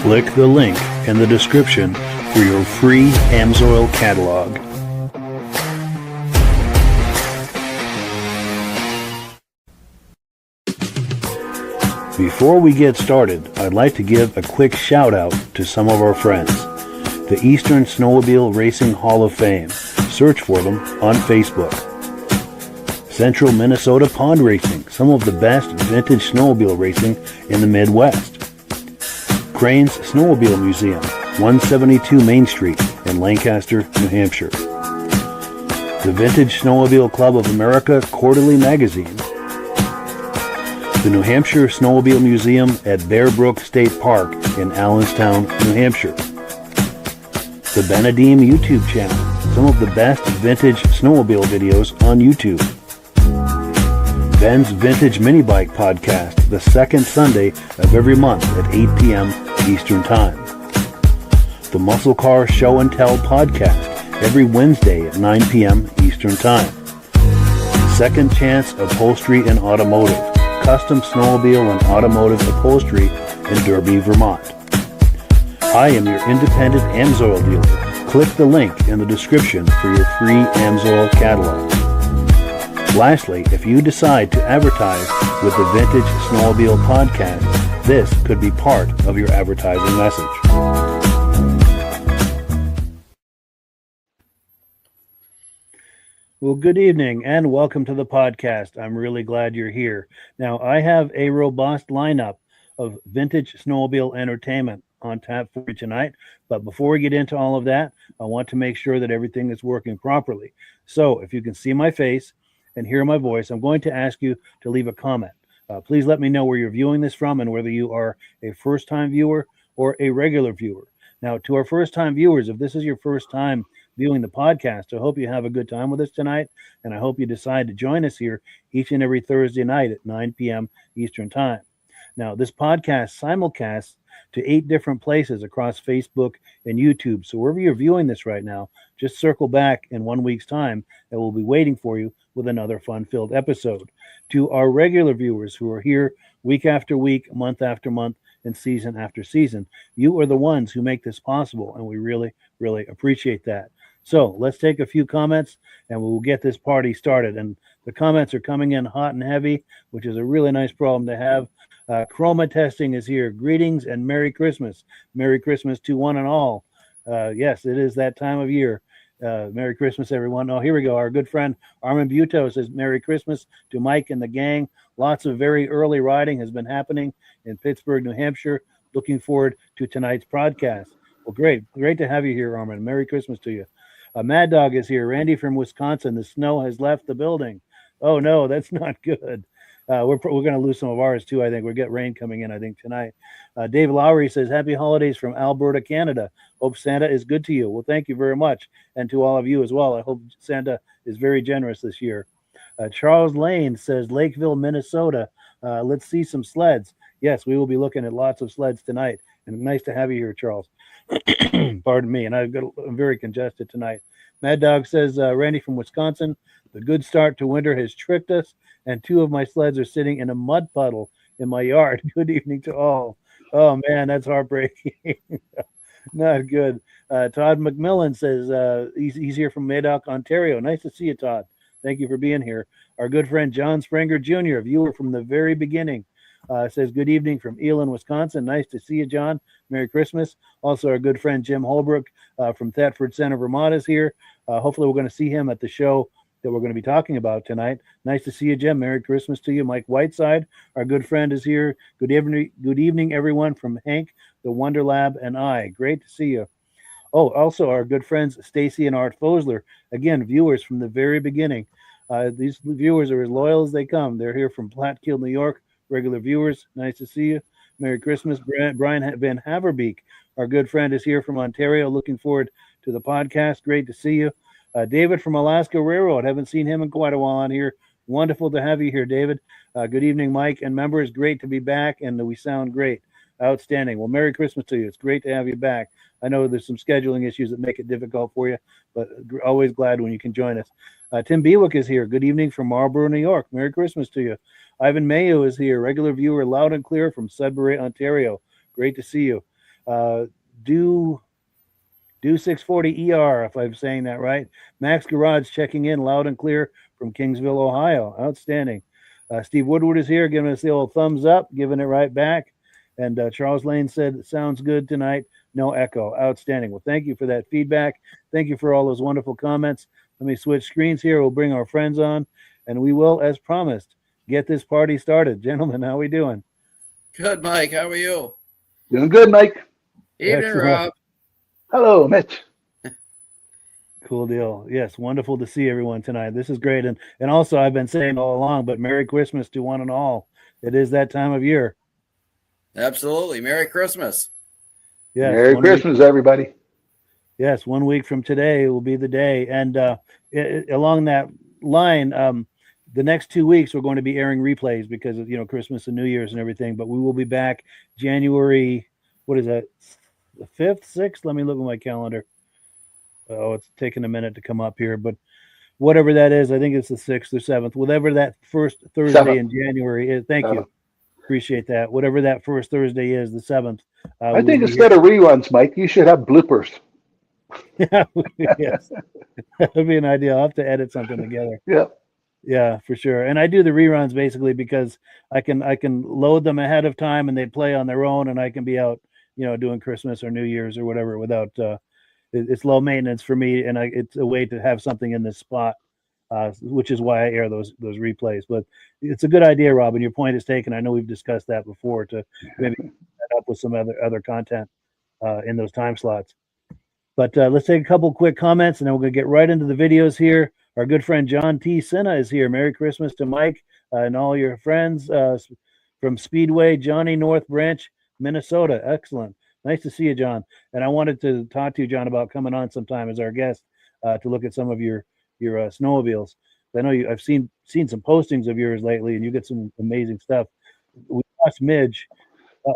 Click the link in the description for your free Amsoil catalog. Before we get started, I'd like to give a quick shout out to some of our friends. The Eastern Snowmobile Racing Hall of Fame. Search for them on Facebook. Central Minnesota Pond Racing, some of the best vintage snowmobile racing in the Midwest. Crane's Snowmobile Museum, 172 Main Street in Lancaster, New Hampshire. The Vintage Snowmobile Club of America Quarterly Magazine. The New Hampshire Snowmobile Museum at Bear Brook State Park in Allenstown, New Hampshire. The Benedim YouTube channel, some of the best vintage snowmobile videos on YouTube. Ben's Vintage Mini Bike Podcast, the second Sunday of every month at 8 p.m. Eastern Time. The Muscle Car Show and Tell Podcast, every Wednesday at 9 p.m. Eastern Time. Second Chance Upholstery and Automotive, custom snowmobile and automotive upholstery in Derby, Vermont. I am your independent Amsoil dealer. Click the link in the description for your free Amsoil catalog. Lastly, if you decide to advertise with the Vintage Snowmobile Podcast, this could be part of your advertising message. Well, good evening and welcome to the podcast. I'm really glad you're here. Now, I have a robust lineup of vintage snowmobile entertainment on tap for you tonight. But before we get into all of that, I want to make sure that everything is working properly. So if you can see my face and hear my voice, I'm going to ask you to leave a comment. Please let me know where you're viewing this from and whether you are a first-time viewer or a regular viewer. Now, to our first-time viewers, if this is your first time viewing the podcast, I hope you have a good time with us tonight, and I hope you decide to join us here each and every Thursday night at 9 p.m. Eastern Time. Now, this podcast simulcasts to 8 different places across Facebook and YouTube. So wherever you're viewing this right now, just circle back in 1 week's time, and we'll be waiting for you with another fun-filled episode. To our regular viewers who are here week after week, month after month, and season after season, you are the ones who make this possible, and we really, really appreciate that. So let's take a few comments, and we'll get this party started. And the comments are coming in hot and heavy, which is a really nice problem to have. Chroma Testing is here. Greetings and Merry Christmas. Merry Christmas to one and all. Yes, it is that time of year. Merry Christmas, everyone. Oh, here we go. Our good friend Armin Buto says Merry Christmas to Mike and the gang. Lots of very early riding has been happening in Pittsburgh, New Hampshire. Looking forward to tonight's podcast. Well, great to have you here, Armin. Merry Christmas to you. Mad Dog is here. Randy from Wisconsin. The snow has left the building. Oh, no, that's not good. We're going to lose some of ours, too, I think. We'll get rain coming in, I think, tonight. Dave Lowry says, Happy holidays from Alberta, Canada. Hope Santa is good to you. Well, thank you very much. And to all of you as well. I hope Santa is very generous this year. Charles Lane says, Lakeville, Minnesota. Let's see some sleds. Yes, we will be looking at lots of sleds tonight. And nice to have you here, Charles. Pardon me. And I'm very congested tonight. Mad Dog says, Randy from Wisconsin, the good start to winter has tricked us, and 2 of my sleds are sitting in a mud puddle in my yard. Good evening to all. Oh, man, that's heartbreaking. Not good. Todd McMillan says he's here from Madoc, Ontario. Nice to see you, Todd. Thank you for being here. Our good friend John Springer Jr., viewer from the very beginning, says good evening from Elon, Wisconsin. Nice to see you, John. Merry Christmas. Also, our good friend Jim Holbrook from Thetford Center, Vermont is here. Hopefully, we're going to see him at the show that we're going to be talking about tonight. Nice to see you, Jim. Merry Christmas to you. Mike Whiteside, our good friend, is here. Good evening, everyone, from Hank, the Wonder Lab, and I. Great to see you. Oh, also our good friends Stacy and Art Fosler, again, viewers from the very beginning. These viewers are as loyal as they come. They're here from Plattsburgh, New York, regular viewers. Nice to see you. Merry Christmas. Brian Van Haverbeek, our good friend, is here from Ontario. Looking forward to the podcast. Great to see you. David from Alaska Railroad. Haven't seen him in quite a while on here. Wonderful to have you here, David. Good evening, Mike and members. Great to be back, and we sound great. Outstanding. Well, Merry Christmas to you. It's great to have you back. I know there's some scheduling issues that make it difficult for you, but always glad when you can join us. Tim Bewick is here. Good evening from Marlborough, New York. Merry Christmas to you. Ivan Mayo is here. Regular viewer, loud and clear from Sudbury, Ontario. Great to see you. Do 640 ER, if I'm saying that right. Max Garage checking in loud and clear from Kingsville, Ohio. Outstanding. Steve Woodward is here giving us the old thumbs up, giving it right back. And Charles Lane said, sounds good tonight. No echo. Outstanding. Well, thank you for that feedback. Thank you for all those wonderful comments. Let me switch screens here. We'll bring our friends on, and we will, as promised, get this party started. Gentlemen, how are we doing? Good, Mike. How are you? Doing good, Mike. Evening, Excellent. Rob. Hello, Mitch. Cool deal. Yes, wonderful to see everyone tonight. This is great. And also, I've been saying all along, but Merry Christmas to one and all. It is that time of year. Absolutely. Merry Christmas. Yes, Merry Christmas, everybody. Yes, 1 week from today will be the day. And along that line, the next 2 weeks we're going to be airing replays because of Christmas and New Year's and everything. But we will be back January. What is that? The 5th, 6th? Let me look at my calendar. Oh, it's taking a minute to come up here, but whatever that is, I think it's the 6th or 7th. Whatever that first Thursday in January is. Thank you. Appreciate that. Whatever that first Thursday is, the 7th. I think instead of reruns, Mike, you should have bloopers. Yeah, yes. That would be an idea. I'll have to edit something together. Yeah, for sure. And I do the reruns basically because I can load them ahead of time and they play on their own, and I can be out, doing Christmas or New Year's or whatever without. It's low maintenance for me, and it's a way to have something in this spot, which is why I air those replays. But it's a good idea, Robin. Your point is taken. I know we've discussed that before to maybe set up with some other content in those time slots. But let's take a couple quick comments, and then we're going to get right into the videos here. Our good friend John T. Sinna is here. Merry Christmas to Mike and all your friends from Speedway, Johnny, North Branch, Minnesota. Excellent. Nice to see you, John. And I wanted to talk to you, John, about coming on sometime as our guest to look at some of your snowmobiles. I know I've seen some postings of yours lately, and you get some amazing stuff. We lost Midge.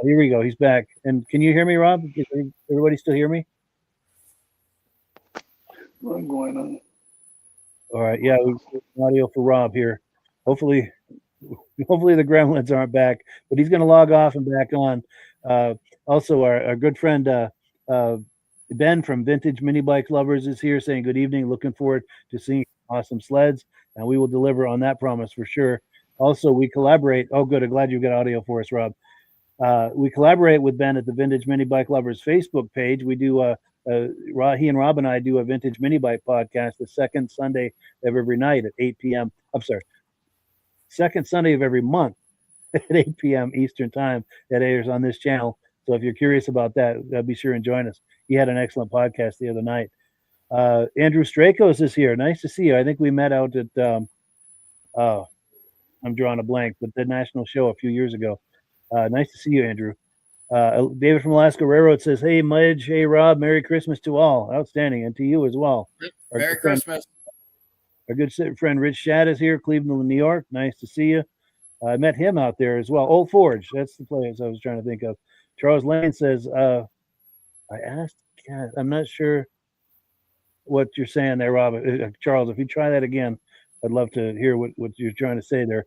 Here we go. He's back. And can you hear me, Rob? Can everybody still hear me? What's going on? All right. Yeah, we have audio for Rob here. Hopefully the gremlins aren't back, but he's going to log off and back on. Also, our good friend Ben from Vintage Snowmobile Lovers is here saying good evening. Looking forward to seeing awesome sleds, and we will deliver on that promise for sure. Also, we collaborate. Oh, good. I'm glad you got audio for us, Rob. We collaborate with Ben at the Vintage Snowmobile Lovers Facebook page. We do he and Rob and I do a Vintage Snowmobile podcast the second Sunday of every night at 8 p.m. I'm sorry, second Sunday of every month at 8 p.m. Eastern time. That airs on this channel. So if you're curious about that, be sure and join us. He had an excellent podcast the other night. Andrew Strakos is here. Nice to see you. I think we met out at I'm drawing a blank, but the national show a few years ago. Nice to see you, Andrew. David from Alaska Railroad says, hey, Mudge, hey, Rob, Merry Christmas to all. Outstanding. And to you as well. Merry Christmas. Our good friend Rich Shad is here, Cleveland, New York. Nice to see you. I met him out there as well. Old Forge. That's the place I was trying to think of. Charles Lane says, I asked, I'm not sure what you're saying there, Rob. Charles, if you try that again, I'd love to hear what you're trying to say there.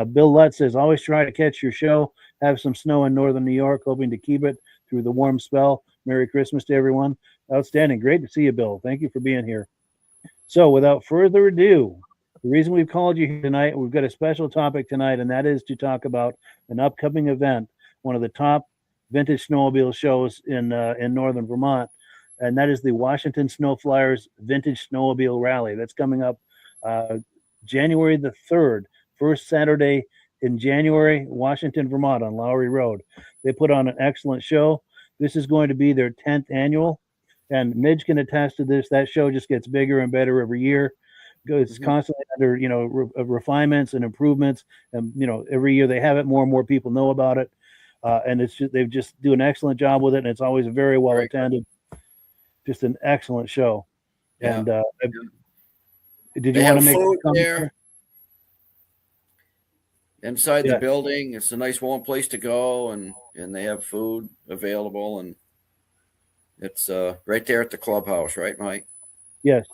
Bill Lutz says, always try to catch your show. Have some snow in northern New York, hoping to keep it through the warm spell. Merry Christmas to everyone. Outstanding. Great to see you, Bill. Thank you for being here. So without further ado, the reason we've called you here tonight, we've got a special topic tonight, and that is to talk about an upcoming event, one of the top vintage snowmobile shows in northern Vermont, and that is the Washington Snow Flyers Vintage Snowmobile Rally. That's coming up January the 3rd, first Saturday in January, Washington, Vermont, on Lowry Road. They put on an excellent show. This is going to be their 10th annual, and Midge can attest to this. That show just gets bigger and better every year. It's constantly under refinements and improvements, and every year they have it. More and more people know about it, and they just do an excellent job with it, and it's always very well attended. Just an excellent show. Yeah. And did you want to make food there inside the building? It's a nice warm place to go, and they have food available, and it's right there at the clubhouse, right, Mike? Yes.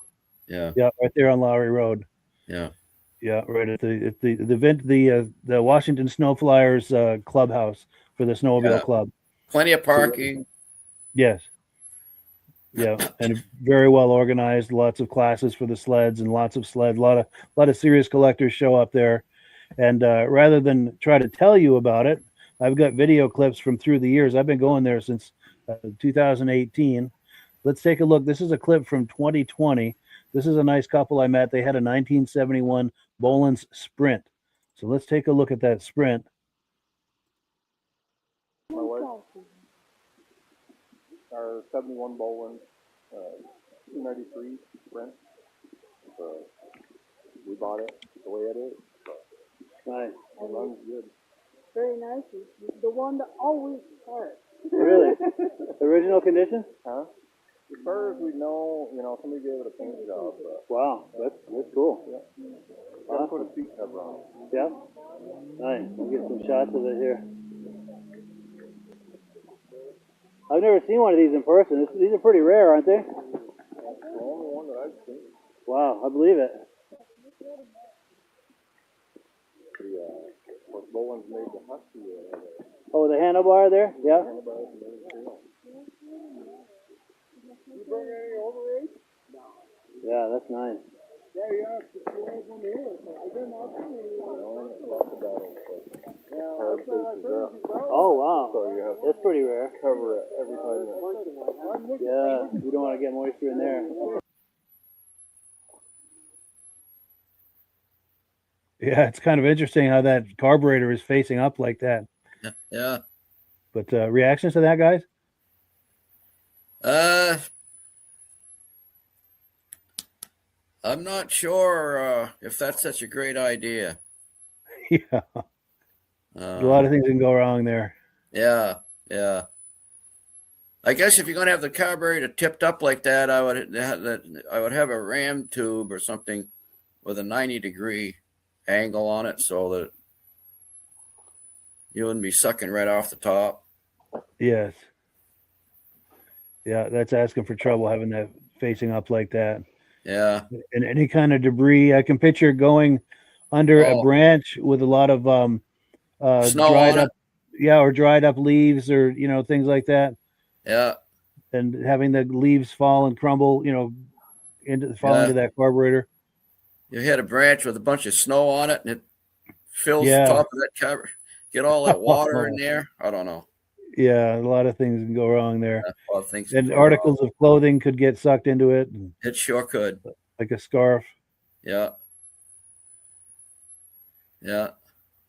Yeah, right there on Lowry Road. Yeah, right at the Washington Snow Flyers clubhouse for the snowmobile club. Plenty of parking. Yes. Yeah, and very well organized. Lots of classes for the sleds and lots of sled. A lot of serious collectors show up there. And rather than try to tell you about it, I've got video clips from through the years. I've been going there since 2018. Let's take a look. This is a clip from 2020. This is a nice couple I met. They had a 1971 Boland's Sprint. So let's take a look at that Sprint. Our 71 Boland 293 Sprint. We bought it the way it is. Nice. It runs good. Very nice. The one that always starts. Really? Original condition? Huh? As far as we know, somebody gave it a paint job. But Wow, that's cool. yeah. Gotta put a seat cover on it. Yeah. Nice. We'll get some shots of it here. I've never seen one of these in person. These are pretty rare, aren't they? That's the only one that I've seen. Wow, I believe it. What Boland's made the Husky. Oh, the handlebar there? Yeah. You bring any overage? Yeah, that's nice. Yeah, yeah. It's the old one here. I didn't have Oh, wow. So you have to That's pretty rare. cover it every time you Yeah, you don't want to get moisture in there. Yeah, it's kind of interesting how that carburetor is facing up like that. Yeah. But reactions to that, guys? I'm not sure if that's such a great idea. Yeah, a lot of things can go wrong there. Yeah, yeah. I guess if you're going to have the carburetor tipped up like that, I would have a ram tube or something with a 90-degree angle on it so that you wouldn't be sucking right off the top. Yes. Yeah, that's asking for trouble having that facing up like that. Yeah. And any kind of debris, I can picture going under a branch with a lot of Snow dried on up, or dried up leaves or things like that, Yeah. and having the leaves fall and crumble, into that carburetor. You hit a branch with a bunch of snow on it and it fills the top of that cover. Get all that water in there. I don't know. Yeah, a lot of things can go wrong there. A lot of things And can go articles wrong. of clothing could get sucked into it, It sure could. like a scarf. Yeah. Yeah.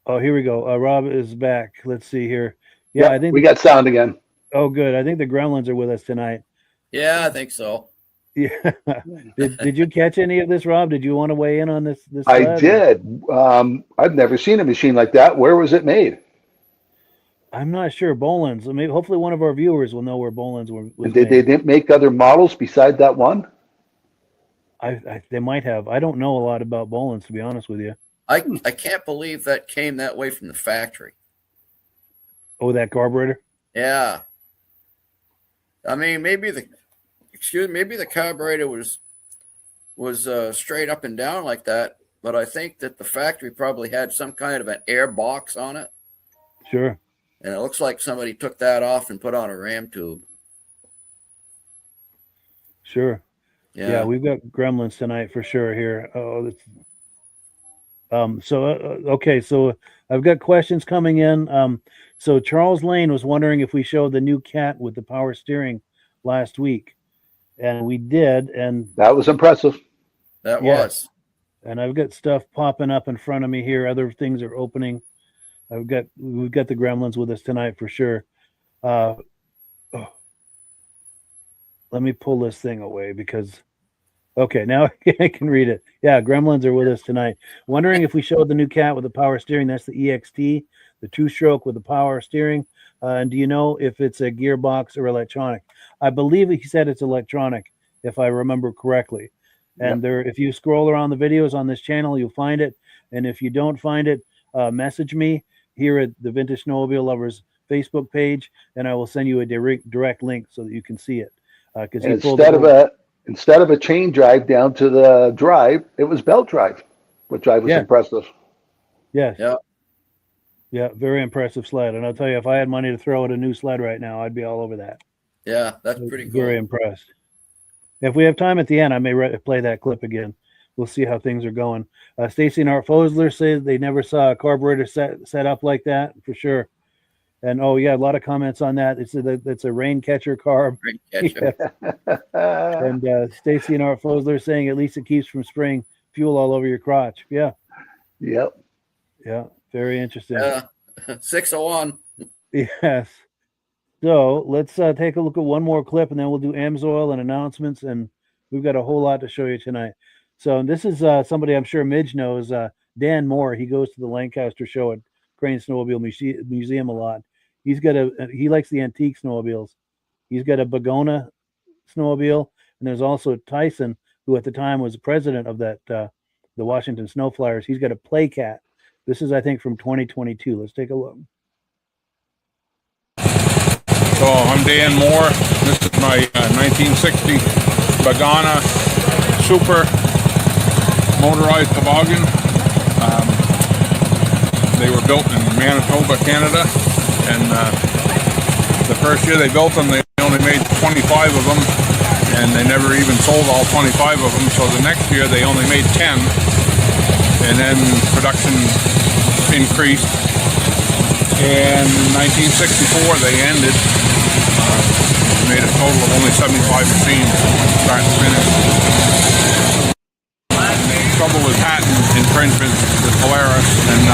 Oh, here we go. Rob is back. Let's see here. Yeah, I think we got sound again. Oh, good. I think the Gremlins are with us tonight. Yeah, I think so. Yeah. Did you catch any of this, Rob? Did you want to weigh in on this? I sled? did. I've never seen a machine like that. Where was it made? I'm not sure. Boland's. Maybe hopefully one of our viewers will know where Boland's was And made. they didn't make other models beside that one? They might have. I don't know a lot about Boland's, to be honest with you. I can't believe that came that way from the factory. Oh, that carburetor? Yeah. I mean, maybe the carburetor was straight up and down like that, but I think that the factory probably had some kind of an air box on it. Sure. And it looks like somebody took that off and put on a ram tube. Sure. Yeah. Yeah, we've got Gremlins tonight for sure here. Oh, that's okay, so I've got questions coming in. So Charles Lane was wondering if we showed the new Cat with the power steering last week, and we did, and That was impressive. That Yes. was. and I've got stuff popping up in front of me here. Other things are opening. We've got the Gremlins with us tonight for sure. Let me pull this thing away because okay, now I can read it. Yeah, Gremlins are with us tonight. Wondering if we showed the new Cat with the power steering. That's the EXT, the two-stroke with the power steering. And do you know if it's a gearbox or electronic? I believe he said it's electronic, if I remember correctly. And there, if you scroll around the videos on this channel, you'll find it. And if you don't find it, message me here at the Vintage Snowmobile Lovers Facebook page, and I will send you a direct link so that you can see it. Because instead of a chain drive down to the drive, it was belt drive, which I was impressive. Yes. Yeah. Yeah, very impressive sled. And I'll tell you, if I had money to throw at a new sled right now, I'd be all over that. Yeah, that's pretty cool. Very impressed. If we have time at the end, I may play that clip again. We'll see how things are going. Stacy and Art Fosler say they never saw a carburetor set up like that, for sure. And a lot of comments on that. It's a rain catcher carb. Rain catcher. Yeah. And Stacy and Art Fosler saying at least it keeps from spraying fuel all over your crotch. Yeah. Yep. Yeah. Very interesting. 601. Yes. So let's take a look at one more clip, and then we'll do AMSOIL and announcements, and we've got a whole lot to show you tonight. So this is somebody I'm sure Midge knows, Dan Moore. He goes to the Lancaster show at Crane Snowmobile Museum a lot. He likes the antique snowmobiles. He's got a Bagona snowmobile, and there's also Tyson, who at the time was the president of that the Washington Snow Flyers. He's got a Playcat. This is, I think, from 2022. Let's take a look. So I'm Dan Moore. This is my 1960 Bagana Super motorized toboggan. They were built in Manitoba, Canada, and the first year they built them, they only made 25 of them, and they never even sold all 25 of them. So the next year they only made 10, and then production increased. And in 1964 they ended. Made a total of only 75 machines, start to finish. Trouble with patent infringement with Polaris, and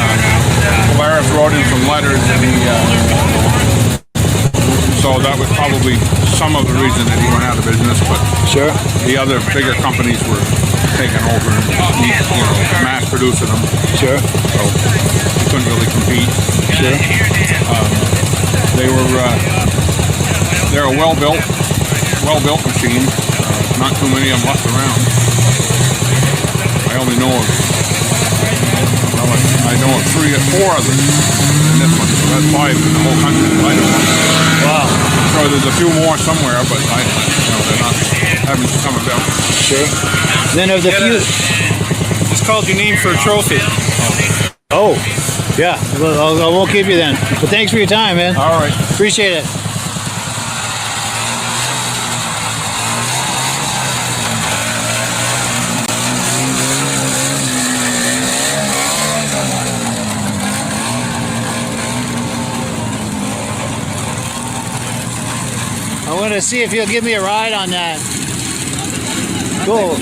Polaris wrote in some letters, and so that was probably some of the reason that he went out of business. But Sure. the other bigger companies were taking over and mass producing them. Sure. So he couldn't really compete. Sure. They're a well-built machine. Not too many of them left around. I only know of, I know of 3 or 4 others in this one. So that's 5 in the whole country that I know of. Wow. So there's a few more somewhere, but they're not, haven't come about. Sure. Then of the few. It's called Your Name for a Trophy. Oh, yeah. Well, I won't keep you then. But thanks for your time, man. All right. Appreciate it. I want to see if you'll give me a ride on that. Cool. Well,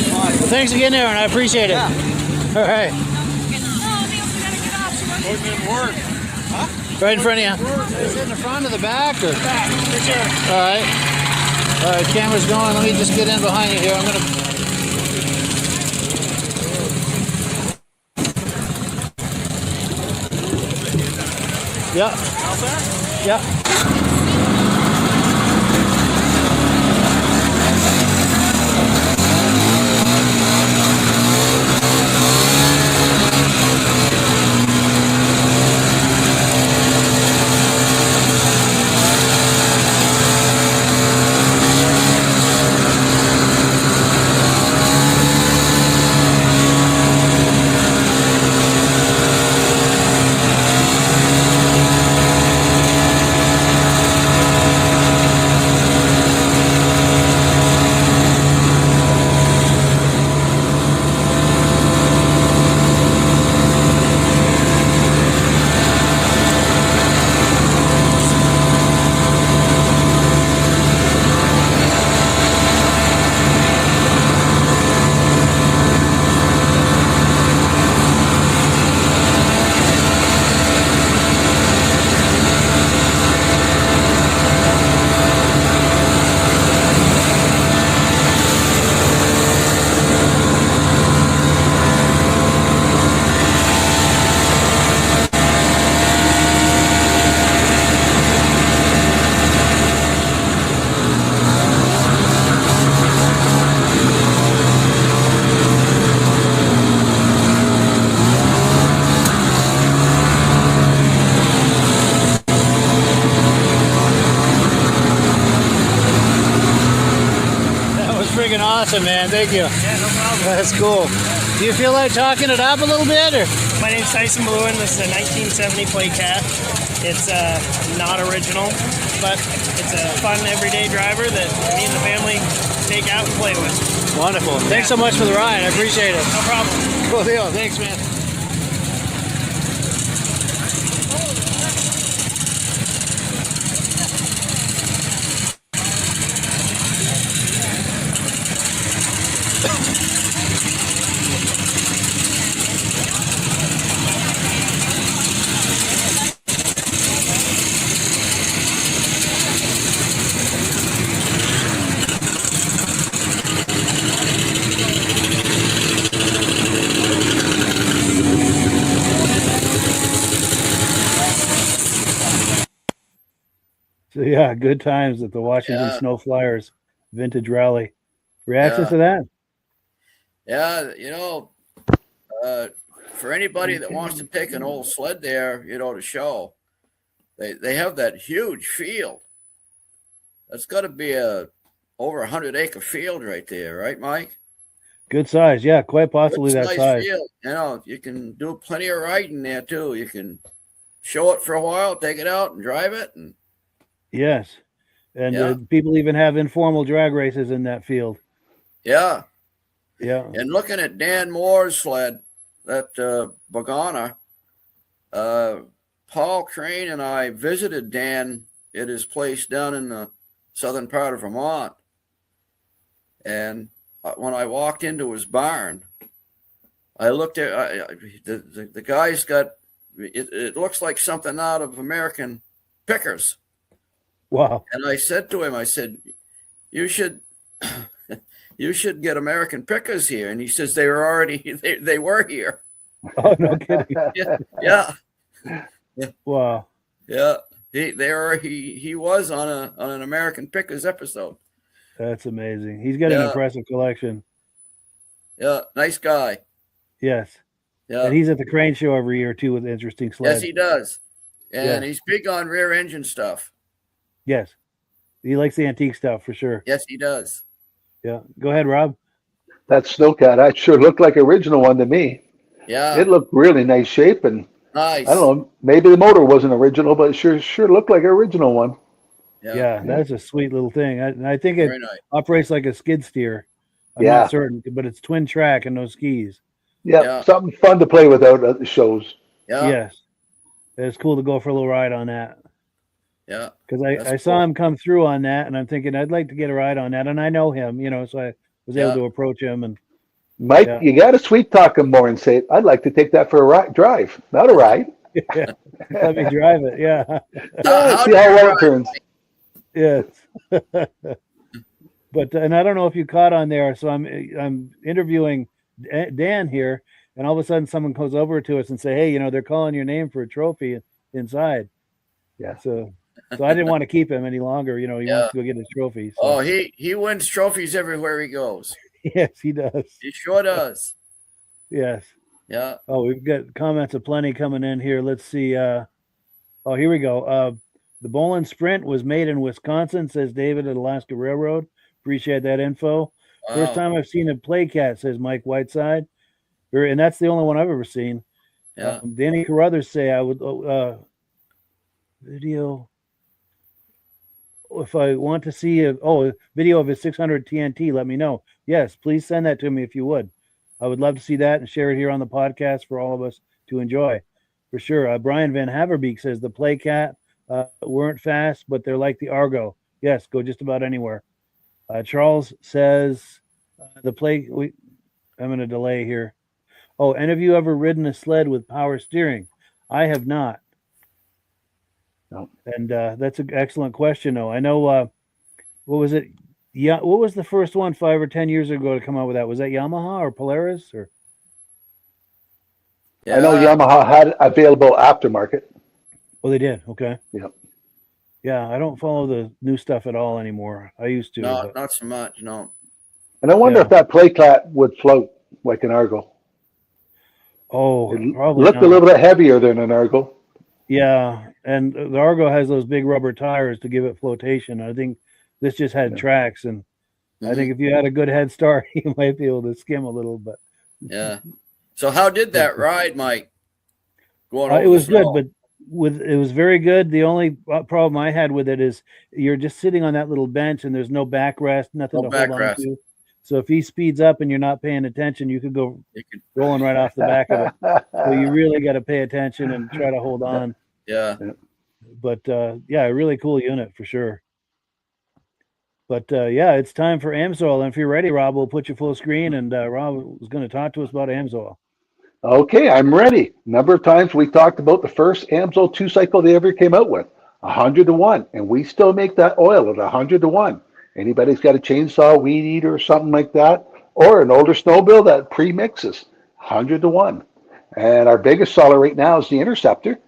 thanks again, Aaron. I appreciate it. Yeah. All right. Right in front of you. Is it in the front or the back? Or? Back, for sure. All right. All right, camera's going. Let me just get in behind you here. I'm going to... Yeah. Out there? Yeah. Awesome, man. Thank you. Yeah, no problem. That's cool. Do you feel like talking it up a little bit, or? My name's Tyson Bluen. This is a 1970 Playcat. It's not original, but it's a fun everyday driver that me and the family take out and play with. Wonderful. Thanks so much for the ride. I appreciate it. No problem. Cool deal. Thanks, man. So yeah, good times at the Washington Snow Flyers Vintage Rally. Reactions to that? Yeah, you know, for anybody that wants to take an old sled there, you know, to show, they have that huge field. That's got to be a over 100-acre field right there, right, Mike? Good size, yeah, quite possibly that size. Field. You know, you can do plenty of riding there too. You can show it for a while, take it out, and drive it. And yes, and people even have informal drag races in that field. Yeah. And looking at Dan Moore's sled, that Bogana, Paul Crane and I visited Dan at his place down in the southern part of Vermont. And when I walked into his barn, I looked at the guy's got it looks like something out of American Pickers. Wow. And I said to him, I said, you should get American Pickers here. And he says they were already they were here. Oh, no kidding. Yeah. Wow. Yeah. He was on an American Pickers episode. That's amazing. He's got an impressive collection. Yeah, nice guy. Yes. Yeah. And he's at the Crane Show every year too with interesting sleds. Yes, he does. And he's big on rear engine stuff. Yes. He likes the antique stuff for sure. Yes, he does. Yeah. Go ahead, Rob. That Snowcat, I sure looked like original one to me. Yeah. It looked really nice shape, and nice. I don't know, maybe the motor wasn't original, but it sure looked like an original one. Yeah, that's a sweet little thing. I think it operates like a skid steer. I'm not certain, but it's twin track and no skis. Yeah, something fun to play with out at the shows. Yeah. Yes. It's cool to go for a little ride on that. Yeah. Because I saw him come through on that, and I'm thinking I'd like to get a ride on that. And I know him, you know, so I was able to approach him. And Mike, you got to sweet talk him more and say, I'd like to take that for a drive, not a ride. Let me drive it. Yeah. See how well it turns. Yes. But and I don't know if you caught on there. So I'm interviewing Dan here, and all of a sudden someone goes over to us and say, "Hey, you know, they're calling your name for a trophy inside." Yeah. So I didn't want to keep him any longer. You know, he wants to go get his trophy. So. Oh, he wins trophies everywhere he goes. Yes, he does. He sure does. Yes. Yeah. Oh, we've got comments aplenty coming in here. Let's see. Oh, here we go. The Bolin Sprint was made in Wisconsin, says David at Alaska Railroad. Appreciate that info. Wow. First time I've seen a Playcat, says Mike Whiteside. And that's the only one I've ever seen. Yeah. Danny Carruthers say I would video. If I want to see a video of his 600 TNT, let me know. Yes, please send that to me if you would. I would love to see that and share it here on the podcast for all of us to enjoy. For sure. Brian Van Haverbeek says the Playcat weren't fast, but they're like the Argo. Yes, go just about anywhere. Charles says I'm in a delay here. Oh, any of you ever ridden a sled with power steering? I have not. No. And that's an excellent question, though. I know, what was it? Yeah, what was the first one 5 or 10 years ago to come out with that? Was that Yamaha or Polaris? Or I know Yamaha had available aftermarket. Oh, they did. Okay. Yeah. Yeah, I don't follow the new stuff at all anymore. I used to. No, not so much. No. And I wonder if that Playcat would float like an Argo. Oh, it probably looked not. a little bit heavier than an Argo. Yeah, and the Argo has those big rubber tires to give it flotation. I think this just had tracks, and I think if you had a good head start, you might be able to skim a little. But Yeah. So how did that ride, Mike? It was good, but it was very good. The only problem I had with it is you're just sitting on that little bench and there's no backrest, nothing to hold on to. So if he speeds up and you're not paying attention, you could go rolling right off the back of it. So you really got to pay attention and try to hold on. Yeah. But yeah, a really cool unit for sure. But yeah, it's time for AMSOIL. And if you're ready, Rob, we'll put you full screen. And Rob was going to talk to us about AMSOIL. Okay, I'm ready. A number of times we talked about the first AMSOIL 2-cycle they ever came out with, 100-to-1, and we still make that oil at 100-to-1. Anybody's got a chainsaw, weed eater, or something like that, or an older snowmobile that pre-mixes, 100-to-1. And our biggest seller right now is the Interceptor.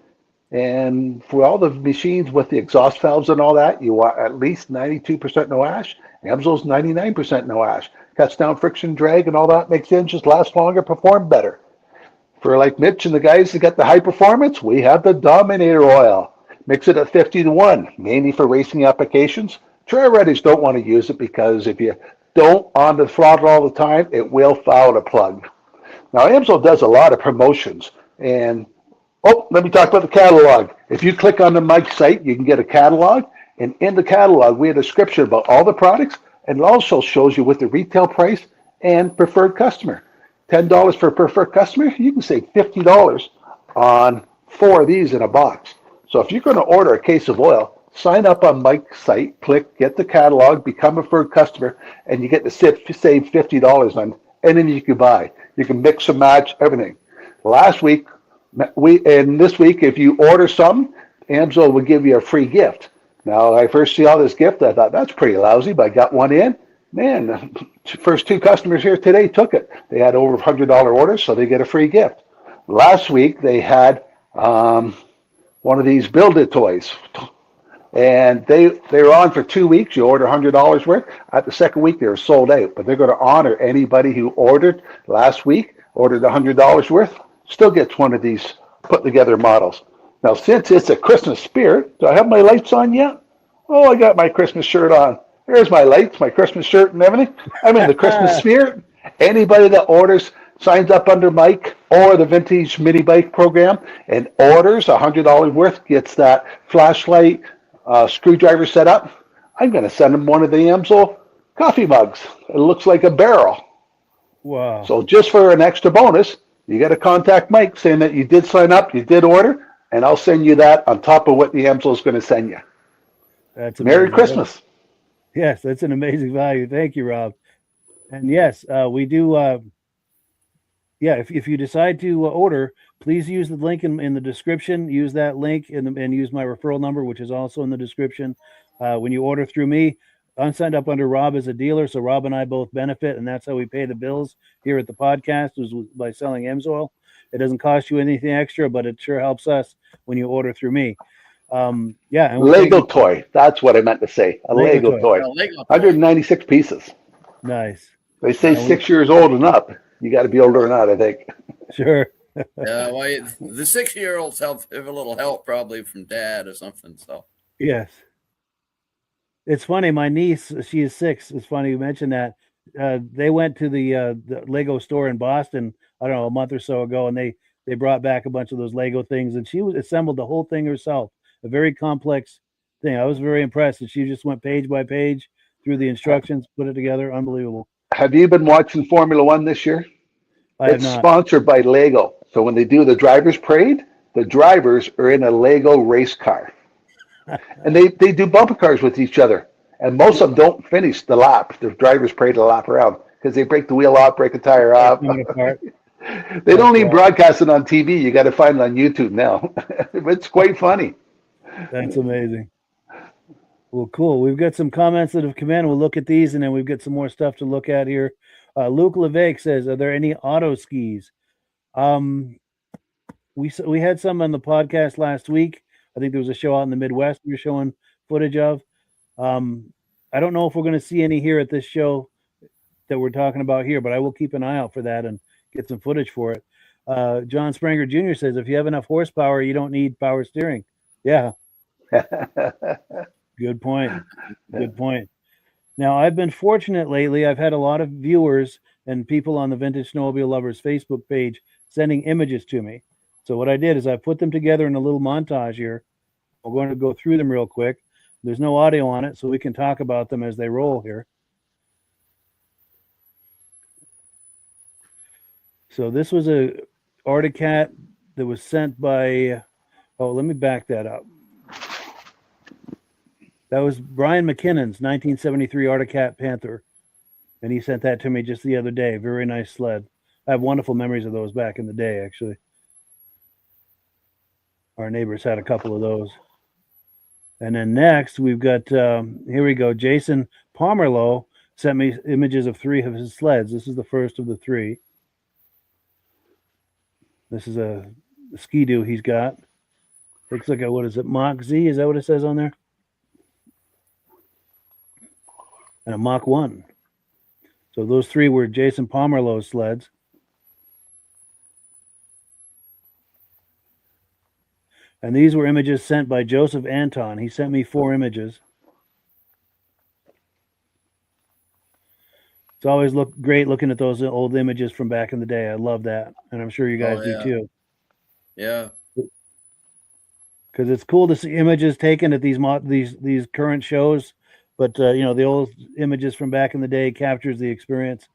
And for all the machines with the exhaust valves and all that, you want at least 92% no ash. AMSOIL's 99% no ash. Cuts down friction, drag, and all that, makes the engines last longer, perform better. For like Mitch and the guys that got the high performance, we have the Dominator oil. Mix it at 50-to-1, mainly for racing applications. Trail riders don't want to use it because if you don't on the throttle all the time, it will foul the plug. Now, AMSOIL does a lot of promotions. And, let me talk about the catalog. If you click on the Mike site, you can get a catalog. And in the catalog, we have a description about all the products. And it also shows you what the retail price and preferred customer. $10 for a preferred customer, you can save $50 on 4 of these in a box. So if you're going to order a case of oil, sign up on Mike's site, click, get the catalog, become a preferred customer, and you get to save $50 on anything you can buy. You can mix and match everything. Last week, and this week, if you order some, AMSOIL will give you a free gift. Now, I first saw this gift, I thought, that's pretty lousy, but I got one in. Man, the first 2 customers here today took it. They had over $100 orders, so they get a free gift. Last week, they had one of these Build-It toys. And they were on for 2 weeks. You order $100 worth. At the second week, they were sold out. But they're going to honor anybody who ordered last week, ordered $100 worth, still gets one of these put-together models. Now, since it's a Christmas spirit, do I have my lights on yet? Oh, I got my Christmas shirt on. There's my lights, my Christmas shirt and everything. I'm in the Christmas spirit. Anybody that orders, signs up under Mike or the Vintage Mini Bike program and orders $100 worth, gets that flashlight, screwdriver set up. I'm going to send them one of the AMSOIL coffee mugs. It looks like a barrel. Wow. So just for an extra bonus, you got to contact Mike saying that you did sign up, you did order, and I'll send you that on top of what the AMSOIL is going to send you. That's Merry Christmas. Yes, that's an amazing value. Thank you, Rob. And yes, we do. If you decide to order, please use the link in the description. Use that link and use my referral number, which is also in the description. When you order through me, I'm signed up under Rob as a dealer, so Rob and I both benefit, and that's how we pay the bills here at the podcast, is by selling AMSOIL. It doesn't cost you anything extra, but it sure helps us when you order through me. And Lego toy. That's what I meant to say. A Lego toy. 196 pieces. Nice. They say 6 years old and up. You got to be older than that, I think. Sure. Yeah, well, the 6-year-olds have a little help probably from dad or something. So yes, it's funny. My niece, she is 6. It's funny you mentioned that. They went to the Lego store in Boston, I don't know, a month or so ago, and they brought back a bunch of those Lego things, and she assembled the whole thing herself. A very complex thing. I was very impressed that she just went page by page through the instructions, put it together. Unbelievable. Have you been watching Formula One this year? It's sponsored by Lego. So when they do the driver's parade, the drivers are in a Lego race car. And they do bumper cars with each other. And most of them don't finish the lap. The drivers parade the lap around because they break the wheel off, break a tire off. They don't even broadcast it on TV. You got to find it on YouTube now. It's quite funny. That's amazing. Well, cool. We've got some comments that have come in. We'll look at these, and then we've got some more stuff to look at here. Luke Levesque says, "Are there any auto skis?" We had some on the podcast last week. I think there was a show out in the Midwest we were showing footage of. I don't know if we're going to see any here at this show that we're talking about here, but I will keep an eye out for that and get some footage for it. John Spranger Jr. says, "If you have enough horsepower, you don't need power steering." Yeah. Good point. Good point. Now, I've been fortunate lately. I've had a lot of viewers and people on the Vintage Snowmobile Lovers Facebook page sending images to me. So what I did is I put them together in a little montage here. We're going to go through them real quick. There's no audio on it, so we can talk about them as they roll here. So this was a Arctic Cat that was sent by, oh, let me back that up. That was Brian McKinnon's 1973 Arctic Cat Panther. And he sent that to me just the other day. Very nice sled. I have wonderful memories of those back in the day, actually. Our neighbors had a couple of those. And then next, we've got, here we go. Jason Pomerleau sent me images of 3 of his sleds. This is the first of the 3. This is a Ski-Doo he's got. Looks like a, what is it, Mach Z? Is that what it says on there? And a Mach 1. So those 3 were Jason Pomerleau's sleds. And these were images sent by Joseph Anton. He sent me 4 images. It's always great looking at those old images from back in the day. I love that. And I'm sure you guys do too. Yeah. Because it's cool to see images taken at these current shows. But, you know, the old images from back in the day captures the experience.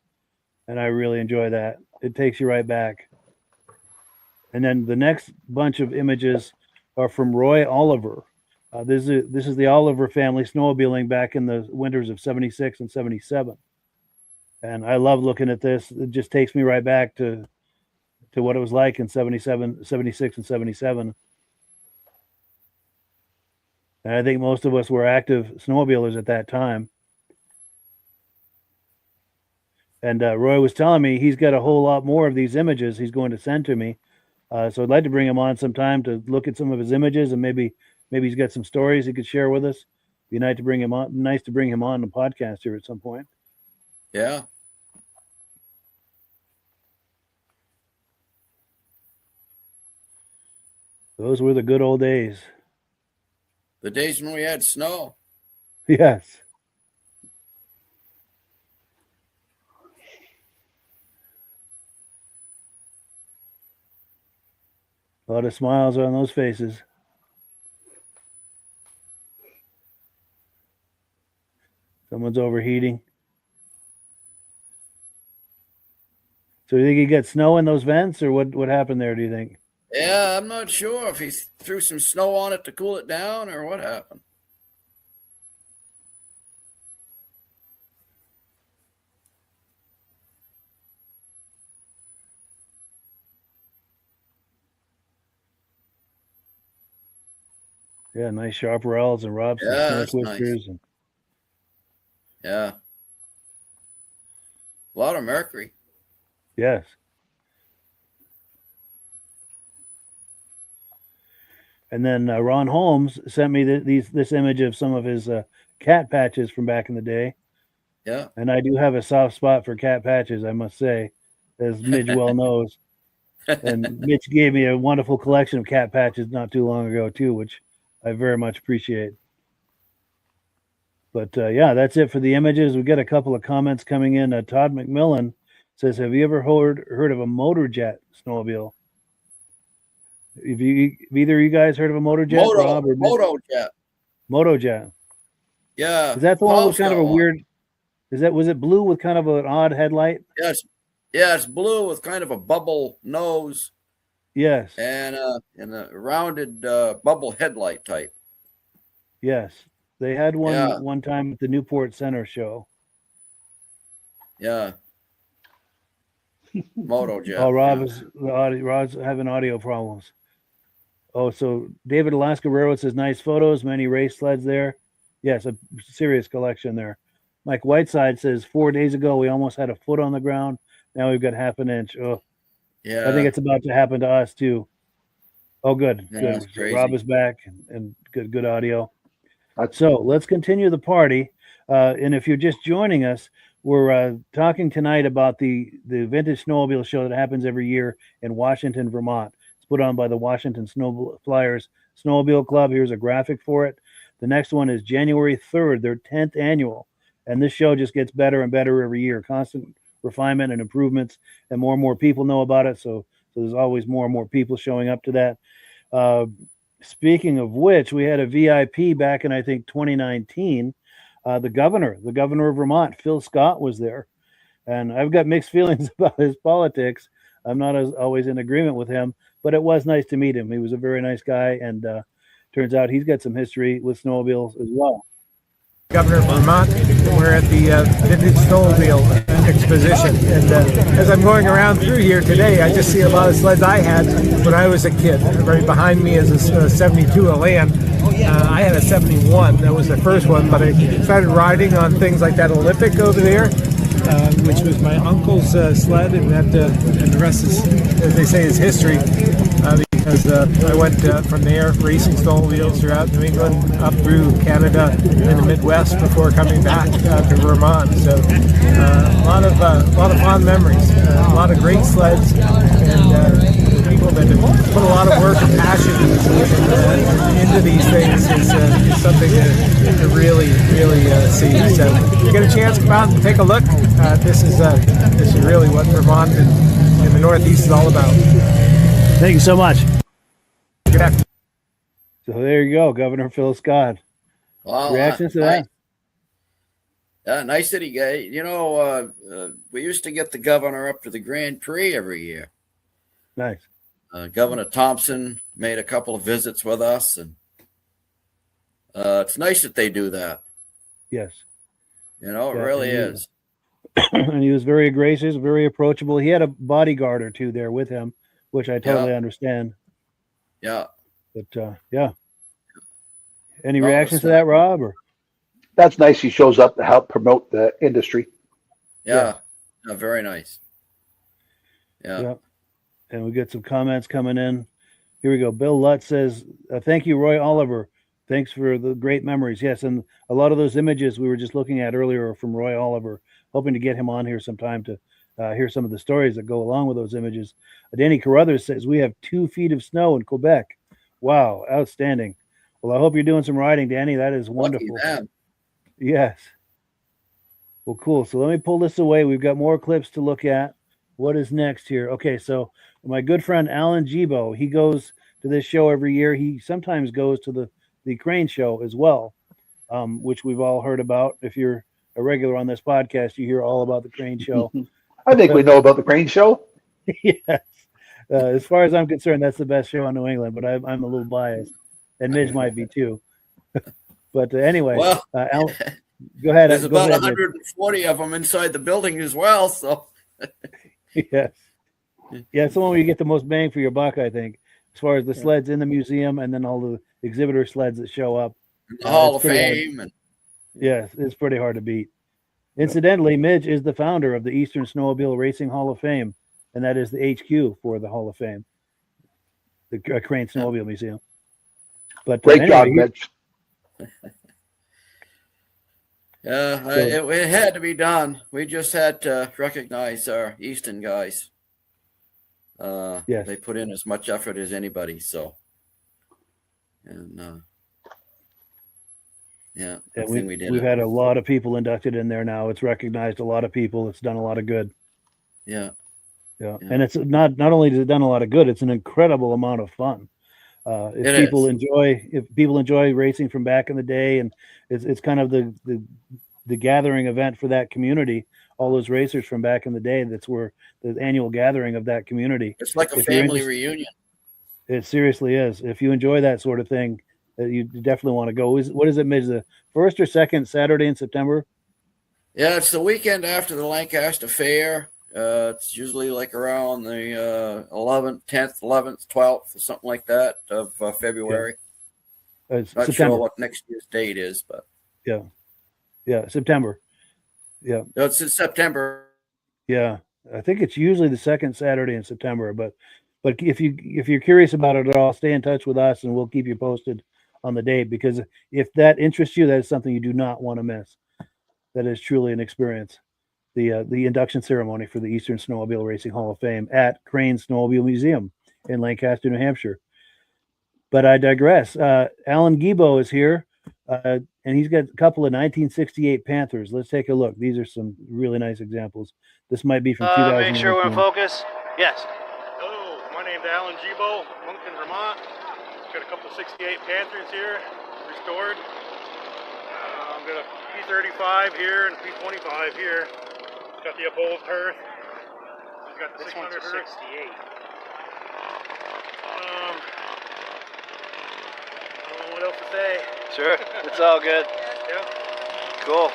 And I really enjoy that. It takes you right back. And then the next bunch of images are from Roy Oliver. This is the Oliver family snowmobiling back in the winters of 76 and 77. And I love looking at this. It just takes me right back to what it was like in 77, 76 and 77. And I think most of us were active snowmobilers at that time. And Roy was telling me he's got a whole lot more of these images he's going to send to me. So I'd like to bring him on sometime to look at some of his images, and maybe he's got some stories he could share with us. Be nice to bring him on. Nice to bring him on the podcast here at some point. Yeah. Those were the good old days. The days when we had snow. Yes. A lot of smiles on those faces. Someone's overheating. So you think he got snow in those vents, or what happened there, do you think? Yeah, I'm not sure if he threw some snow on it to cool it down or what happened. Yeah, nice sharp rails and Rob's Yeah, snow that's twisters. nice. Yeah. A lot of mercury. Yes. And then Ron Holmes sent me this image of some of his cat patches from back in the day. Yeah. And I do have a soft spot for cat patches, I must say, as Midge well knows. And Mitch gave me a wonderful collection of cat patches not too long ago, too, which I very much appreciate. But yeah, that's it for the images. We've got a couple of comments coming in. Todd McMillan says, have you ever heard of a motor jet snowmobile? Have either of you guys heard of a motor jet? Rob or Moto jet. Moto jet. Yeah. Is that the one with kind of a weird? Was it blue with kind of an odd headlight? Yes. Yeah, it's blue with kind of a bubble nose. Yes. And a rounded bubble headlight type. Yes. They had one time at the Newport Center show. Yeah. Moto jet. Oh, Rob's having audio problems. Oh, so David Alaska Railroad says nice photos, many race sleds there. Yes, a serious collection there. Mike Whiteside says 4 days ago we almost had a foot on the ground. Now we've got half an inch. Oh, yeah. I think it's about to happen to us too. Oh, good, Yeah, good. that's crazy. Rob is back and good audio. So let's continue the party. And if you're just joining us, we're talking tonight about the Vintage Snowmobile show that happens every year in Washington, Vermont. It's put on by the Washington Snow Flyers Snowmobile Club. Here's a graphic for it. The next one is January 3rd, their 10th annual. And this show just gets better and better every year. Constant refinement and improvements, and more people know about it. So there's always more and more people showing up to that. Speaking of which, we had a VIP back in, I think, 2019. The governor of Vermont, Phil Scott, was there. And I've got mixed feelings about his politics. I'm not always in agreement with him, but it was nice to meet him. He was a very nice guy, and turns out he's got some history with snowmobiles as well. Governor of Vermont. We're at the Vintage Snowmobile Exposition, and as I'm going around through here today, I just see a lot of sleds I had when I was a kid. Right behind me is a 72 Elan. I had a 71. That was the first one, but I started riding on things like that Olympic over there, which was my uncle's sled, and the rest is, as they say, is history. Because I went from there racing snowmobiles throughout New England, up through Canada and the Midwest before coming back to Vermont. So a lot of fond memories, a lot of great sleds, and people that have put a lot of work and passion into these things is something to really see. So if you get a chance, come out and take a look. This is really what Vermont and the Northeast is all about. Thank you so much. Good afternoon. So there you go, Governor Phil Scott. Well, Reactions to that? Nice that he got. We used to get the governor up to the Grand Prix every year. Nice. Governor Thompson made a couple of visits with us, and it's nice that they do that. Yes. It really is. And he was very gracious, very approachable. He had a bodyguard or two there with him, which I totally understand. Yeah. But yeah. Any reactions to that, Rob? Or? That's nice. He shows up to help promote the industry. Yeah. Very nice. Yeah. And we get some comments coming in. Here we go. Bill Lutz says, thank you, Roy Oliver. Thanks for the great memories. Yes, and a lot of those images we were just looking at earlier are from Roy Oliver. Hoping to get him on here sometime to hear some of the stories that go along with those images. Danny Carruthers says, we have 2 feet of snow in Quebec. Wow, outstanding. Well, I hope you're doing some riding, Danny. That is wonderful. Yes. Well, cool. So let me pull this away. We've got more clips to look at. What is next here? Okay, so my good friend Alan Gibo, he goes to this show every year. He sometimes goes to the crane show as well, which we've all heard about. If you're a regular on this podcast, you hear all about the crane show. I think we know about the crane show. Yes. As far as I'm concerned, that's the best show in New England, but I'm a little biased. And Midge might be too. But anyway, well, Alan, go ahead. There's about 140 of them inside the building as well. So yes. Yeah, it's the one where you get the most bang for your buck, I think, as far as the sleds in the museum and then all the exhibitor sleds that show up. The Hall of Fame. Yes, it's pretty hard to beat. Incidentally, Midge is the founder of the Eastern Snowmobile Racing Hall of Fame, and that is the HQ for the Hall of Fame, the Crane Snowmobile Museum. But great job, Midge. It had to be done. We just had to recognize our Eastern guys. Yes. They put in as much effort as anybody. So, and we did. We've had a lot of people inducted in there now. It's recognized a lot of people. It's done a lot of good. Yeah. And it's not only has it done a lot of good, it's an incredible amount of fun. If people enjoy racing from back in the day, and it's kind of the gathering event for that community, all those racers from back in the day, that's where the annual gathering of that community. It's like a family reunion. It seriously is. If you enjoy that sort of thing, you definitely want to go. What is it, Midge? The first or second Saturday in September? Yeah, it's the weekend after the Lancaster Fair. It's usually like around the 11th, 10th, 11th, 12th, or something like that of February. Not September. sure what next year's date is, but September. Yeah, no, it's in September. Yeah, I think it's usually the second Saturday in September. But if you're curious about it at all, stay in touch with us, and we'll keep you posted on the date. Because if that interests you, that is something you do not want to miss. That is truly an experience. The induction ceremony for the Eastern Snowmobile Racing Hall of Fame at Crane Snowmobile Museum in Lancaster, New Hampshire. But I digress. Alan Gibo is here, and he's got a couple of 1968 Panthers. Let's take a look. These are some really nice examples. This might be from Make sure we're in 2019. focus. Yes. Hello, my name's Alan Gibo, Moncton, Vermont. Got a couple 68 Panthers here, restored. I've got a P35 here and a P25 here. Got the opposed hearth. Got the This 600 one's a hearth. 68. I don't know what else to say. Sure. It's all good. Yeah. Cool.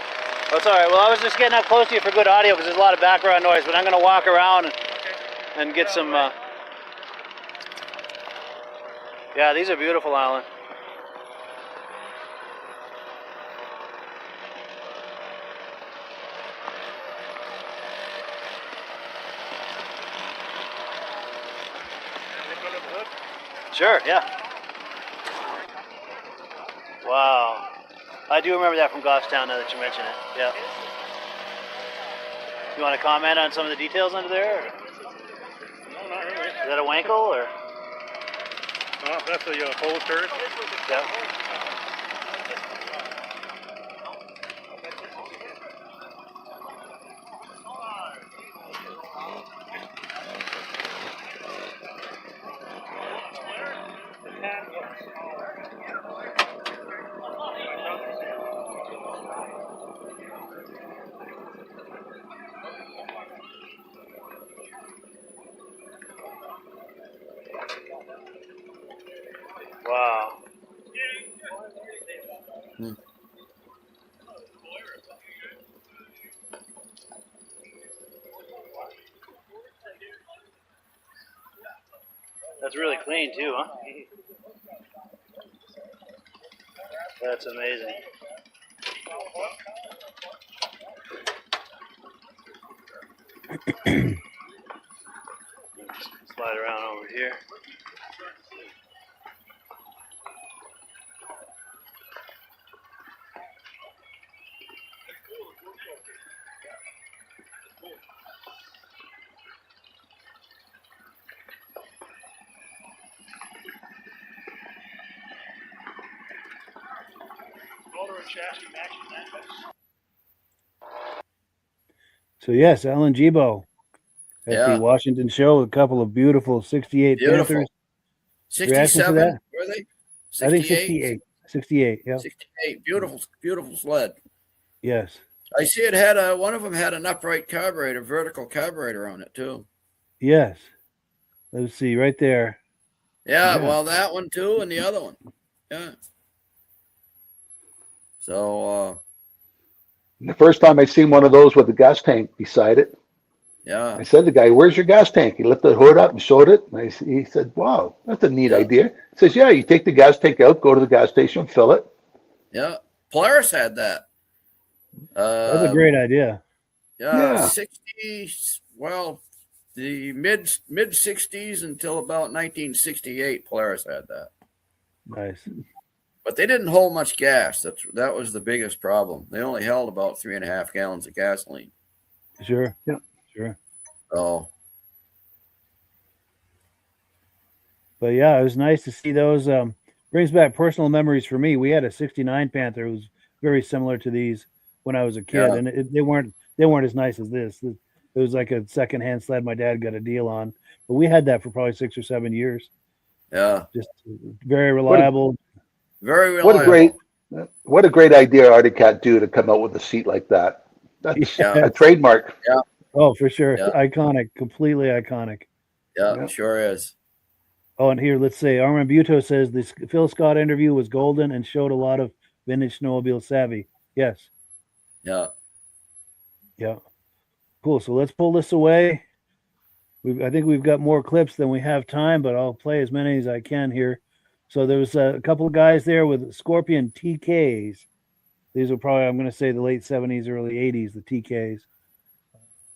That's all right. Well, I was just getting up close to you for good audio because there's a lot of background noise, but I'm going to walk around and get some... Yeah, these are beautiful, Alan. Sure, yeah. Wow. I do remember that from Goffstown now that you mention it. Yeah. You want to comment on some of the details under there? Or? No, not really. Is that a Wankel or? No, that's the opposed hearth. Yeah. Wow. That's really clean too, huh? That's amazing. Slide around over here. So yes, Alan Gibo at Yeah. the Washington show, a couple of beautiful 68 Beautiful. Panthers. 67, that? were they? I think 68. 68, yeah. 68. Beautiful, beautiful sled. Yes. I see it had one of them had an upright carburetor, vertical carburetor on it too. Yes. Let's see, right there. Yeah, Yeah. well, that one too, and the other one. Yeah. So, The first time I seen one of those with a gas tank beside it, yeah. I said to the guy, "Where's your gas tank?" He lifted the hood up and showed it. And he said, "Wow, that's a neat Yeah. idea." He says, "Yeah, you take the gas tank out, go to the gas station, fill it." Yeah. Polaris had that. That's a great idea. Yeah. 60s, well, the mid 60s until about 1968, Polaris had that. Nice. But they didn't hold much gas. That was the biggest problem. They only held about 3.5 gallons of gasoline. Sure. Yeah. Sure. So, But yeah, it was nice to see those. Brings back personal memories for me. We had a 69 Panther. It was very similar to these when I was a kid, Yeah. and they weren't as nice as this. It was like a secondhand sled my dad got a deal on, but we had that for probably 6 or 7 years. yeah. Just very reliable. Very reliable. What a great idea Arctic Cat do to come out with a seat like that. That's Yeah. a trademark. Yeah. Oh, for sure. Yeah. Iconic. Completely iconic. Yeah, Yeah. sure is. Oh, and here, let's say Armin Buto says the Phil Scott interview was golden and showed a lot of vintage snowmobile savvy. Yes. Yeah. Yeah. Cool. So let's pull this away. I think we've got more clips than we have time, but I'll play as many as I can here. So there was a couple of guys there with Scorpion TKs. These are probably, I'm going to say, the late 70s, early 80s, the TKs.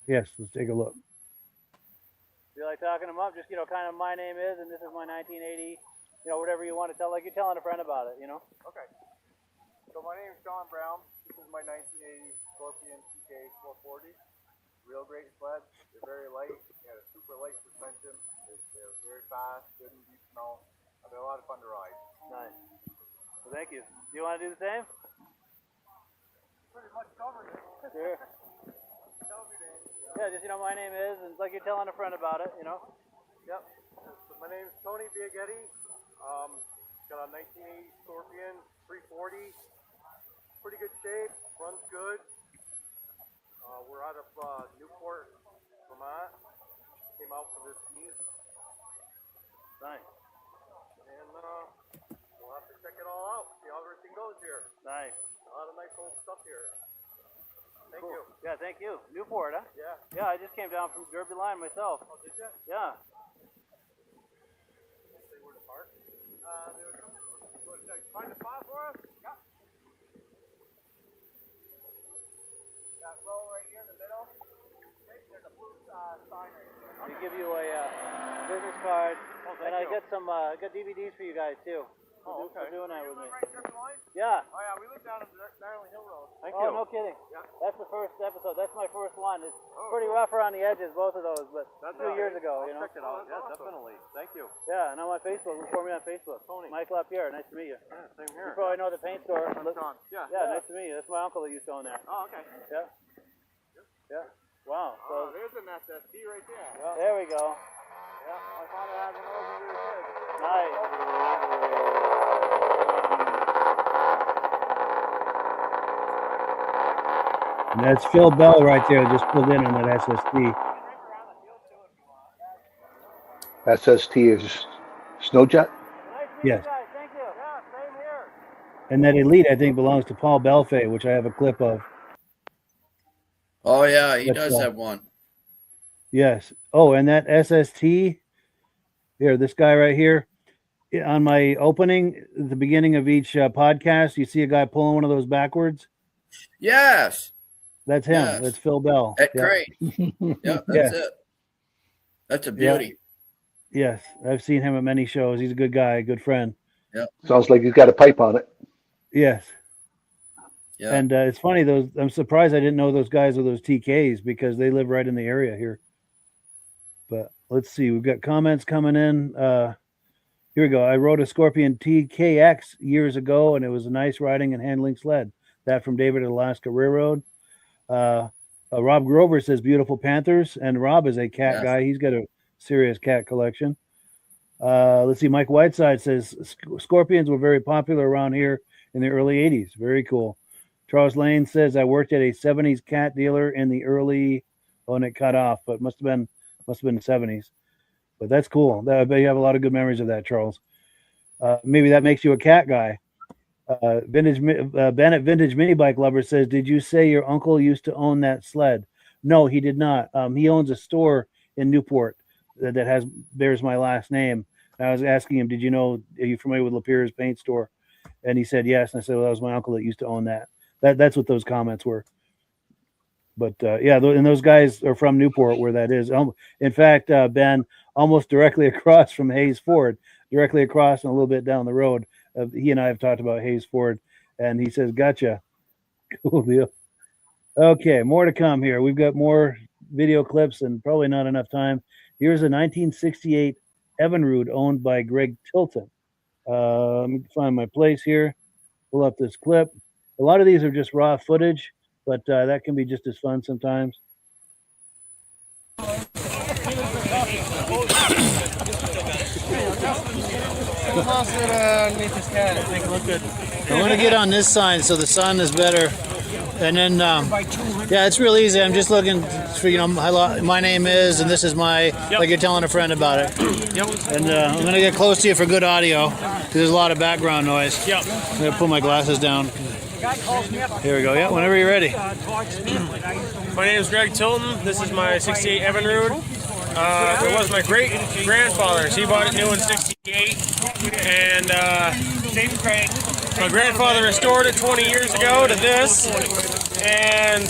Yes, let's take a look. You like talking them up? Just, kind of my name is, and this is my 1980, whatever you want to tell, like you're telling a friend about it, Okay. So my name's Sean Brown. This is my 1980 Scorpion TK 440. Real great sled. They're very light. They had a super light suspension. They're very fast, good in deep snow. They're a lot of fun to ride. Nice. Well, thank you. Do you want to do the same? Pretty much covered it. Sure. That'll be nice. Yeah. Yeah, just, my name is, and it's like you're telling a friend about it, Yep. So my name's Tony Biaghetti. Got a 1980 Scorpion 340. Pretty good shape, runs good. We're out of Newport, Vermont. Came out for this meet. Nice. And we'll have to check it all out, see how everything goes here. Nice. A lot of nice old stuff here. Thank Cool. you. Yeah, thank you. Newport, huh? Yeah. Yeah, I just came down from Derby Line myself. Oh, did you? Yeah. Say where to park? Find a spot for us? Yeah. That row right here in the middle. There's a blue sign right there. We give you a business card, thank and I you. got some got DVDs for you guys too. Oh, okay. For doing that with me. Right there in line? Yeah. Oh, yeah, we live down on Darling Hill Road. Thank Oh, no kidding. Yeah. That's the first episode. That's my first one. It's pretty rough around the edges, both of those, but That's a few years ago, I'll check it out. Yeah, awesome. definitely. Thank you. Yeah, and I'm on Facebook. Look for me on Facebook. Tony. Mike LaPierre. Nice to meet you. Yeah, same You here. probably know the paint store. John. Yeah. Yeah, nice to meet you. That's my uncle that used to own that. Oh, okay. Yeah. Yeah. Wow. Oh, So there's an SSD right there. there we go. Yeah, my father has an old when we were kids. Nice. And that's Phil Bell right there, just pulled in on that SST. SST is Snowjet. Yes. Thank you. Yeah, same here. And that Elite, I think, belongs to Paul Belfay, which I have a clip of. Oh yeah, he That's does right. have one. Yes. Oh, and that SST, here, this guy right here, on my opening, at the beginning of each podcast, you see a guy pulling one of those backwards. Yes. That's him. Yes. That's Phil Bell. At Yeah. Crate. Yeah, that's Yes. it. That's a beauty. Yes, I've seen him at many shows. He's a good guy, good friend. Sounds like he's got a pipe on it. Yes. Yeah. And it's funny, I'm surprised I didn't know those guys were those TKs because they live right in the area here. But let's see, we've got comments coming in. Here we go. I rode a Scorpion TKX years ago, and it was a nice riding and handling sled. That from David at Alaska Railroad. Rob Grover says beautiful Panthers, and Rob is a cat guy. He's got a serious cat collection. Let's see. Mike Whiteside says Scorpions were very popular around here in the early 80s. Very cool. Charles Lane says I worked at a 70s cat dealer in the early, and it cut off, but must have been the 70s. But that's cool. I bet you have a lot of good memories of that, Charles. Maybe that makes you a cat guy. Ben at Vintage Mini Bike Lover says, did you say your uncle used to own that sled? No, he did not. He owns a store in Newport that bears my last name. And I was asking him, are you familiar with Lapierre's paint store? And he said yes. And I said, well, that was my uncle that used to own that. That's what those comments were. But and those guys are from Newport, where that is. In fact, Ben, almost directly across from Hayes Ford, directly across and a little bit down the road. He and I have talked about Hayes Ford, and he says, gotcha. Cool deal. Okay, more to come here. We've got more video clips and probably not enough time. Here's a 1968 Evinrude owned by Greg Tilton. Let me find my place here. Pull up this clip. A lot of these are just raw footage, but that can be just as fun sometimes. I want to get on this sign so the sun is better. And then, it's real easy. I'm just looking for, my name is, and this is like you're telling a friend about it. And I'm going to get close to you for good audio because there's a lot of background noise. I'm going to put my glasses down. Here we go. Yeah, whenever you're ready. My name is Greg Tilton. This is my 68 Evinrude. It was my great-grandfather's. He bought it new in 68. And my grandfather restored it 20 years ago to this. And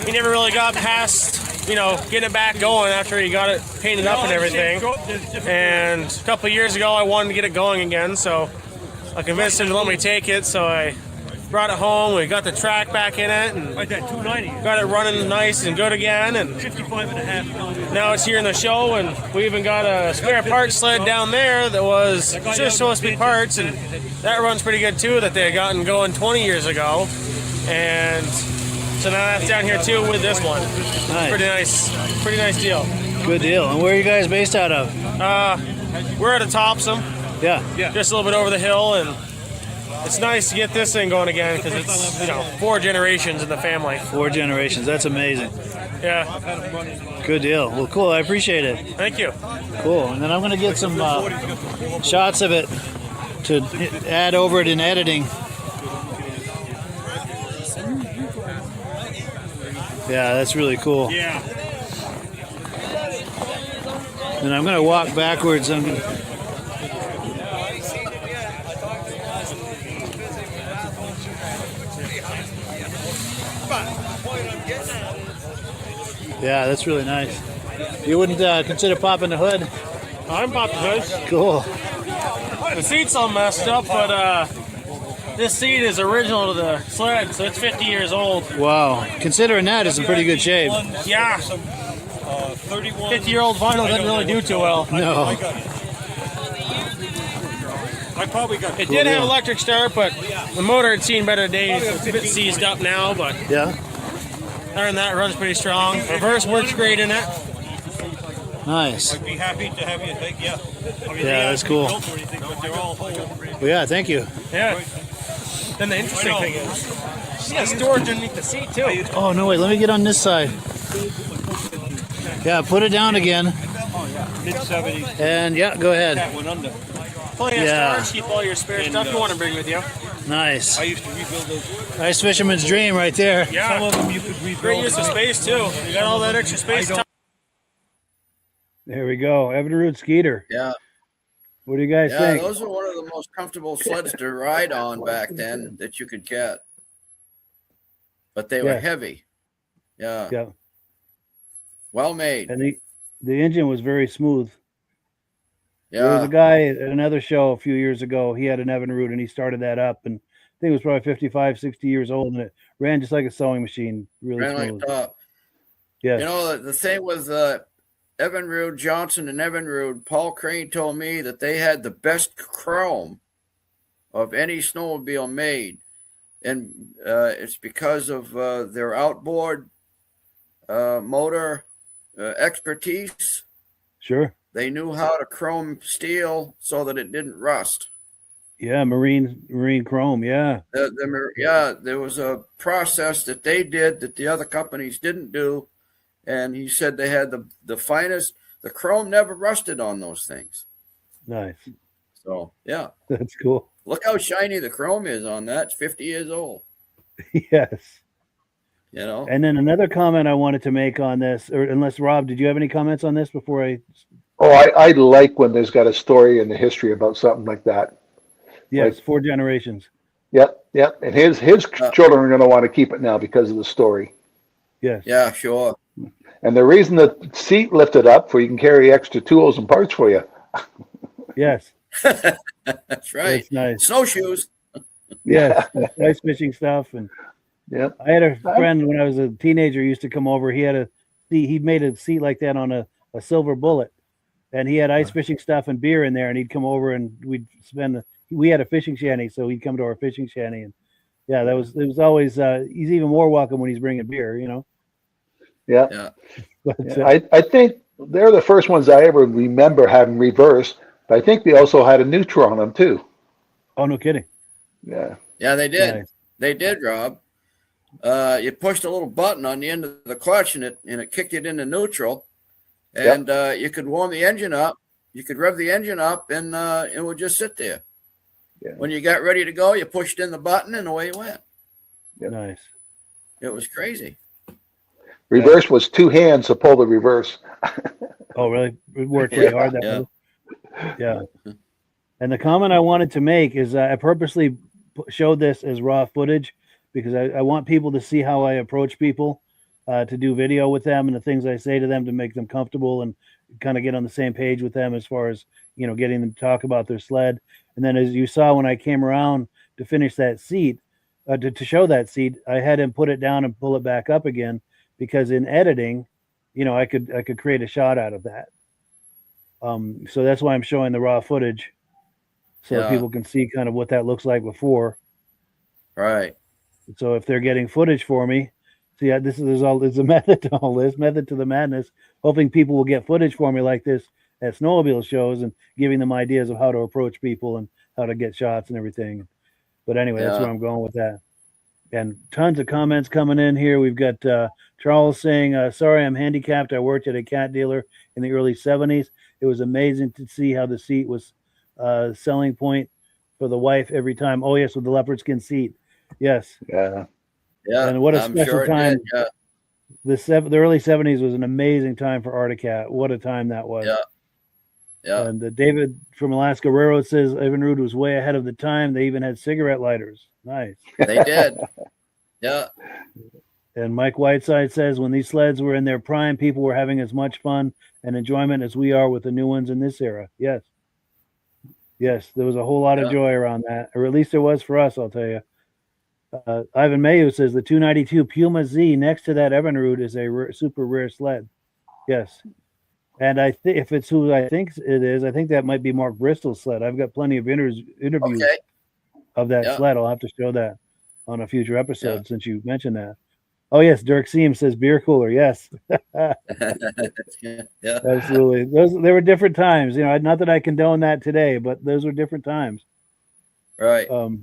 he never really got past, getting it back going after he got it painted up and everything. And a couple of years ago, I wanted to get it going again. So I convinced him to let me take it. So I brought it home. We got the track back in it, and got it running nice and good again. And 55.5. Now it's here in the show, and we even got a spare parts sled down there that was just supposed to be parts, and that runs pretty good too. That they had gotten going 20 years ago, and So now that's down here too with this one. Nice. Pretty nice deal. Good deal. And where are you guys based out of? We're at a Topsom. Yeah. Just a little bit over the hill, and it's nice to get this thing going again because it's 4 generations in the family. 4 generations. That's amazing. Yeah. Good deal. Well, cool. I appreciate it. Thank you. Cool. And then I'm going to get some shots of it to add over it in editing. Yeah, that's really cool. Yeah. And I'm going to walk backwards. Yeah, that's really nice. You wouldn't consider popping the hood? I'm popping the hood. Cool. The seat's all messed up, but this seat is original to the sled, so it's 50 years old. Wow. Considering that, it's in pretty good shape. Yeah. 50-year-old vinyl doesn't really do too well. No. I probably got it. Did have electric start, but the motor had seen better days. It's a bit seized up now, but yeah. Other than that, it runs pretty strong. Reverse works great in it. Nice. I'd be happy to have you take, yeah. I mean, Yeah, that's cool. Well, yeah, thank you. Yeah. Then the interesting thing is, she's got storage underneath the seat too. Oh, no, wait, let me get on this side. Yeah, put it down again. Mid-70s. And, yeah, go ahead. That went under. Plenty of storage, keep all your spare stuff you want to bring with you. Nice. I used to rebuild those. Nice fisherman's dream right there. Yeah. Some of them you could rebuild. Great use of space too. You got all that extra space. There we go. Evinrude Skeeter. Yeah. What do you guys think? Those were one of the most comfortable sleds to ride on back then that you could get. But they were heavy. Yeah. Yeah. Well made. And the engine was very smooth. Yeah. There was a guy at another show a few years ago. He had an Evinrude and he started that up, and I think it was probably 55, 60 years old, and it ran just like a sewing machine. Really Ran smooth. like a top. Yeah. You know, the thing with Evinrude, Johnson, and Evinrude, Paul Crane told me that they had the best chrome of any snowmobile made. And it's because of their outboard motor expertise. Sure. They knew how to chrome steel so that it didn't rust. Yeah, marine chrome. Yeah. There was a process that they did that the other companies didn't do. And he said they had the finest, the chrome never rusted on those things. Nice. So, yeah. That's cool. Look how shiny the chrome is on that. It's 50 years old. Yes. You know? And then another comment I wanted to make on this, or unless Rob, did you have any comments on this before I? Oh, I like when there's got a story in the history about something like that. Yes, Like, 4 generations. Yep. And his children are going to want to keep it now because of the story. Yes. Yeah, sure. And the reason the seat lifted up for you can carry extra tools and parts for you. Yes. That's right. That's nice. Snowshoes. Yes. Ice fishing stuff. And yeah, I had a friend when I was a teenager used to come over. He made a seat like that on a Silver Bullet, and he had ice fishing stuff and beer in there, and he'd come over and we had a fishing shanty, so he'd come to our fishing shanty, and yeah, it was always he's even more welcome when he's bringing beer, you know. Yeah. But, I think they're the first ones I ever remember having reverse, but I think they also had a neutral on them too. Oh, no kidding. Yeah. Yeah, they did. Nice. They did, Rob. You pushed a little button on the end of the clutch, and it kicked it into neutral, and you could warm the engine up. You could rev the engine up, and it would just sit there. Yeah. When you got ready to go, you pushed in the button, and away you went. Yep. Nice. It was crazy. Reverse was 2 hands to pull the reverse. Oh, really? It worked pretty hard. Yeah. And the comment I wanted to make is I purposely showed this as raw footage because I want people to see how I approach people to do video with them and the things I say to them to make them comfortable and kind of get on the same page with them as far as, getting them to talk about their sled. And then as you saw when I came around to finish that seat, to show that seat, I had him put it down and pull it back up again because in editing, I could create a shot out of that. So that's why I'm showing the raw footage so people can see kind of what that looks like before. Right. So if they're getting footage for me, See, there's a method to all this, method to the madness. Hoping people will get footage for me like this at snowmobile shows and giving them ideas of how to approach people and how to get shots and everything. But anyway, that's where I'm going with that. And tons of comments coming in here. We've got Charles saying, sorry, I'm handicapped. I worked at a cat dealer in the early 70s. It was amazing to see how the seat was selling point for the wife every time. Oh, yes, with the leopard skin seat. Yes. Yeah. Yeah. And what a special time. Yeah. The early 70s was an amazing time for Arctic. What a time that was. Yeah. Yeah. And David from Alaska Railroad says Evinrude was way ahead of the time. They even had cigarette lighters. Nice. They did. Yeah. And Mike Whiteside says when these sleds were in their prime, people were having as much fun and enjoyment as we are with the new ones in this era. Yes. Yes, there was a whole lot of joy around that, or at least there was for us, I'll tell you. Ivan Mayu says the 292 Puma Z next to that Evinrude is a super rare sled. Yes. And if it's who I think it is, I think that might be Mark Bristol's sled. I've got plenty of interviews of that sled. I'll have to show that on a future episode since you mentioned that. Oh, yes. Dirk Seam says beer cooler. Yes. Absolutely. There were different times. Not that I condone that today, but those were different times. Right. Well,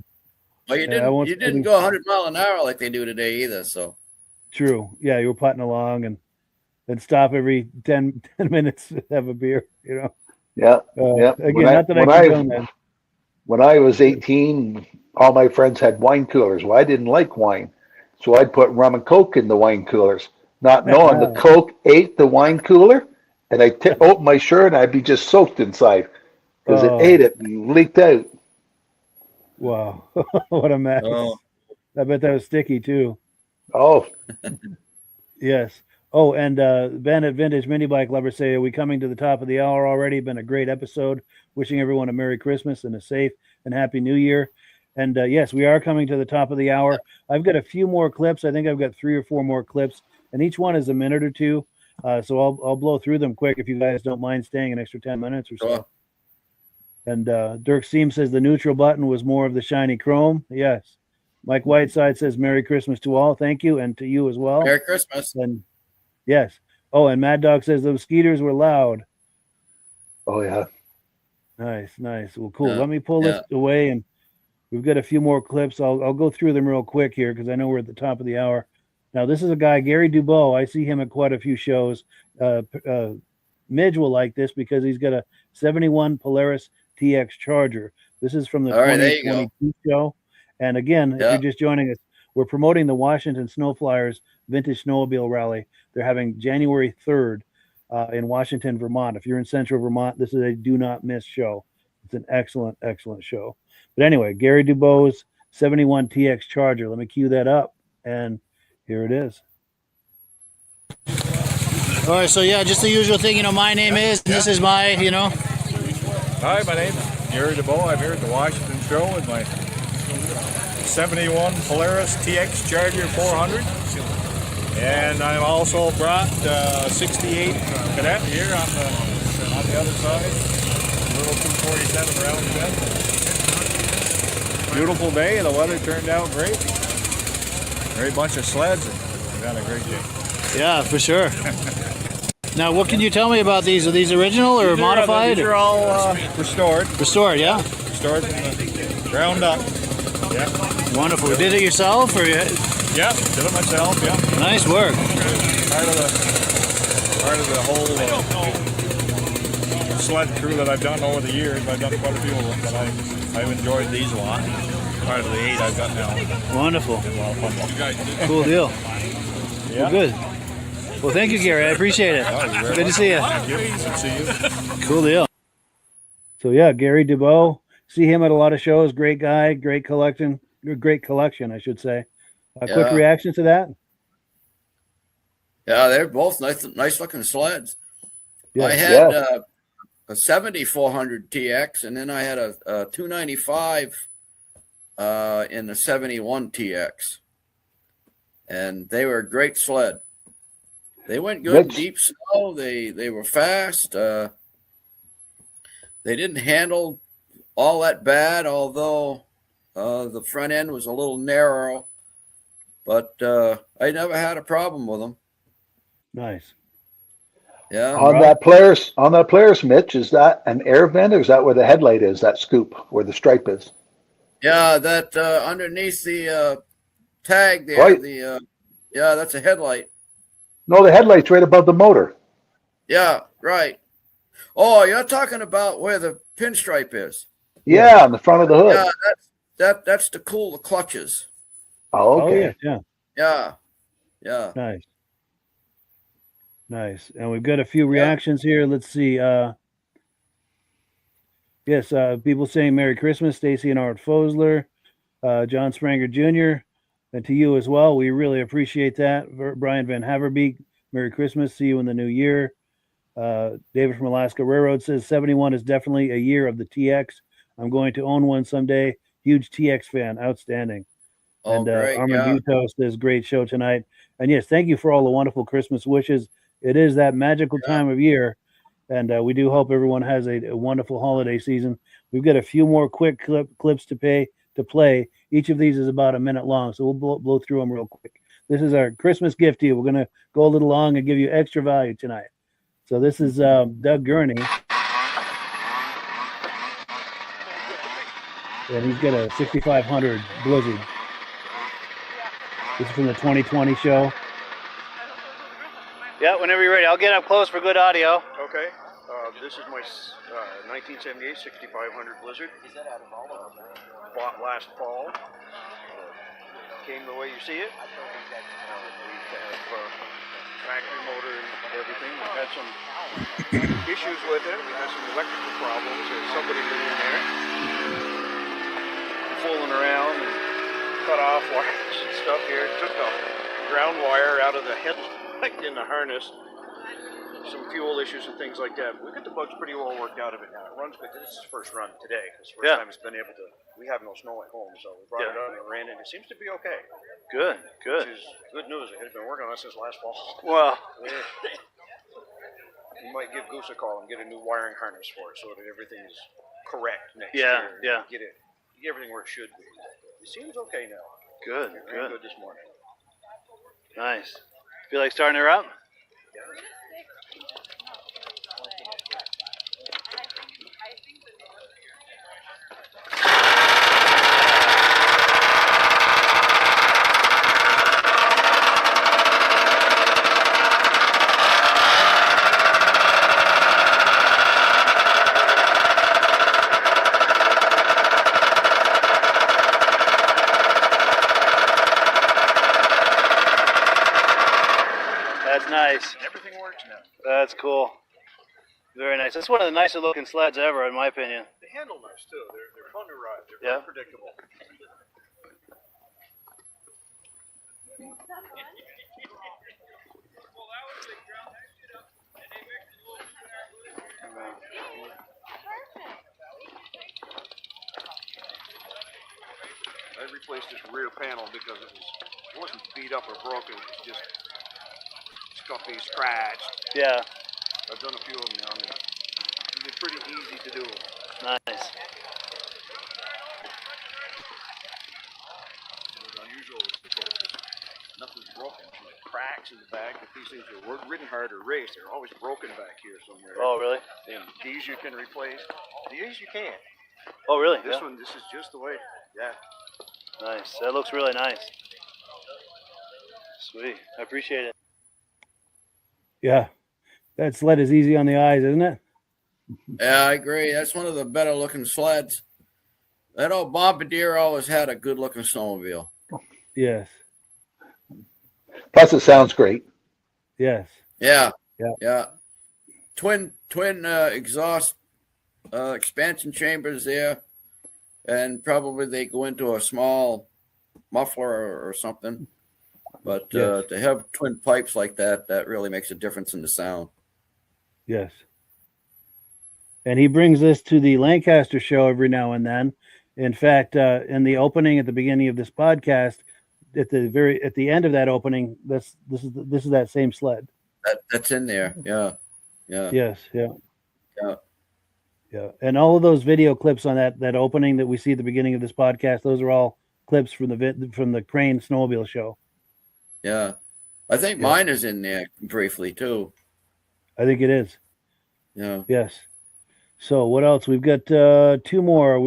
you didn't go 100 miles an hour like they do today either. So true. Yeah, you were putting along and stop every 10 minutes to have a beer. Yeah. Again, not that I condone that. When I was 18, all my friends had wine coolers. Well, I didn't like wine, so I'd put rum and Coke in the wine coolers, not knowing the Coke ate the wine cooler, and I'd open my shirt and I'd be just soaked inside because it ate it and leaked out. Wow. What a mess. I bet that was sticky too. Oh. Yes. Oh, and Ben at Vintage Mini Bike Lovers say, are we coming to the top of the hour already? Been a great episode. Wishing everyone a Merry Christmas and a safe and Happy New Year. And yes, we are coming to the top of the hour. I've got a few more clips. I think I've got 3 or 4 more clips, and each one is a minute or two. So I'll blow through them quick if you guys don't mind staying an extra 10 minutes or so. Sure. And Dirk Seam says the neutral button was more of the shiny chrome. Yes. Mike Whiteside says Merry Christmas to all. Thank you, and to you as well. Merry Christmas. And yes. Oh, and Mad Dog says those skeeters were loud. Oh, yeah. Nice. Well, cool. Let me pull this away, and we've got a few more clips. I'll go through them real quick here because I know we're at the top of the hour. Now, this is a guy, Gary Dubois. I see him at quite a few shows. Midge will like this because he's got a 71 Polaris TX Charger. This is from the 2022 show. And again, if you're just joining us, we're promoting the Washington Snowflyers Vintage Snowmobile Rally. They're having January 3rd in Washington, Vermont. If you're in central Vermont, this is a do not miss show. It's an excellent, excellent show. But anyway, Gary Dubois' 71 TX Charger. Let me cue that up. And here it is. All right, so yeah, just the usual thing, my name is, and this is my, Hi, my name is Gary Dubois. I'm here at the Washington show with my 71 Polaris TX Charger 400. And I've also brought 68 Cadet here on the other side. A little 247 round bed. Beautiful day. The weather turned out great. Great bunch of sleds. We've had a great day. Yeah, for sure. Now, what can you tell me about these? Are these original or modified? These are all restored. Restored, yeah? Restored from the ground up. Yeah. Wonderful. Did it yourself? Or yeah, did it myself, yeah. Nice work. Part of the whole sled crew that I've done over the years. I've done quite a few of them, but I've enjoyed these a lot. Part of the 8 I've got now. Wonderful. Cool deal. Yeah. Well, good. Well, thank you, Gary. I appreciate it. Good to see you. Thank you. Good to see you. Cool deal. So yeah, Gary Dubois. See him at a lot of shows. Great guy. Great collection, I should say. Quick reaction to that? Yeah, they're both nice looking sleds. Yeah. I had a 7400 TX, and then I had a 295 in the 71 TX. And they were a great sled. They went good in deep snow. They were fast. They didn't handle all that bad, although the front end was a little narrow. but I never had a problem with them. Nice. Yeah. On that Polaris, Mitch, is that an air vent or is that where the headlight is? That scoop where the stripe is? Yeah, that underneath the tag there. Right. Yeah, that's a headlight. No, the headlight's right above the motor. Yeah, right. Oh, you're talking about where the pinstripe is. Yeah, on the front of the hood. Yeah, that's to cool the clutches. Oh, okay. Yeah. Nice. And we've got a few reactions here. Let's see. Yes, people saying Merry Christmas, Stacy and Art Fosler, John Spranger Jr., and to you as well. We really appreciate that. Brian Van Haverbeek, Merry Christmas. See you in the new year. David from Alaska Railroad says 71 is definitely a year of the TX. I'm going to own one someday. Huge TX fan. Outstanding. Oh, great. Armand Buto says, great show tonight. And yes, thank you for all the wonderful Christmas wishes. It is that magical time of year. And we do hope everyone has a wonderful holiday season. We've got a few more quick clips to play. Each of these is about a minute long, so we'll blow through them real quick. This is our Christmas gift to you. We're going to go a little long and give you extra value tonight. So this is Doug Gurney. And he's got a 6500 Blizzard. This is from the 2020 show. Yeah, whenever you're ready. I'll get up close for good audio. Okay. This is my 1978 6500 Blizzard. Bought last fall. Came the way you see it. We have factory motor and everything. We've had some issues with it. We had some electrical problems. There's somebody in there fooling around and cut off wires and stuff here. Took the ground wire out of the headlight in the harness. Some fuel issues and things like that. We got the bugs pretty well worked out of it now. It runs good. This is the first run today. It's the first time it's been able to. We have no snow at home, so we brought it up and ran it. It seems to be okay. Good. Which is good news. It has been working on it since last fall. Well, you might give Goose a call and get a new wiring harness for it so that everything is correct next Yeah, year. yeah. Get everything where it should be. It seems okay now. Good. Very good this morning. Nice. Feel like starting her up? That's nice. Everything works now. That's cool. Very nice. That's one of the nicer looking sleds ever, in my opinion. They handle nice too. They're fun to ride. They're Yeah. very predictable. I replaced this rear panel because it wasn't beat up or broken. It was just scuffy, scratched. Yeah. I've done a few of them now. They're pretty easy to do. Nice. It was unusual because nothing's broken. Like cracks in the back. If these things are ridden hard or raced, they're always broken back here somewhere. Oh, really? And these you can replace. These you can't. Oh, really? This one, this is just the way. Yeah. Nice. That looks really nice. Sweet. I appreciate it. Yeah. That sled is easy on the eyes, isn't it? Yeah, I agree. That's one of the better looking sleds. That old Bombardier always had a good looking snowmobile. Yes. Plus, it sounds great. Yes. Yeah. Yeah. Yeah. Twin exhaust expansion chambers there, and probably they go into a small muffler or something. But Yes. to have twin pipes like that, that really makes a difference in the sound. Yes. And he brings this to the Lancaster show every now and then. In fact, in the opening at the beginning of this podcast, at the end of that opening, this is that same sled. That's in there. Yeah. Yeah. Yes. Yeah. Yeah. Yeah. And all of those video clips on that opening that we see at the beginning of this podcast, those are all clips from the Crane Snowmobile show. Yeah. I think mine is in there briefly too. I think it is. Yeah. Yes. So what else? We've got two more.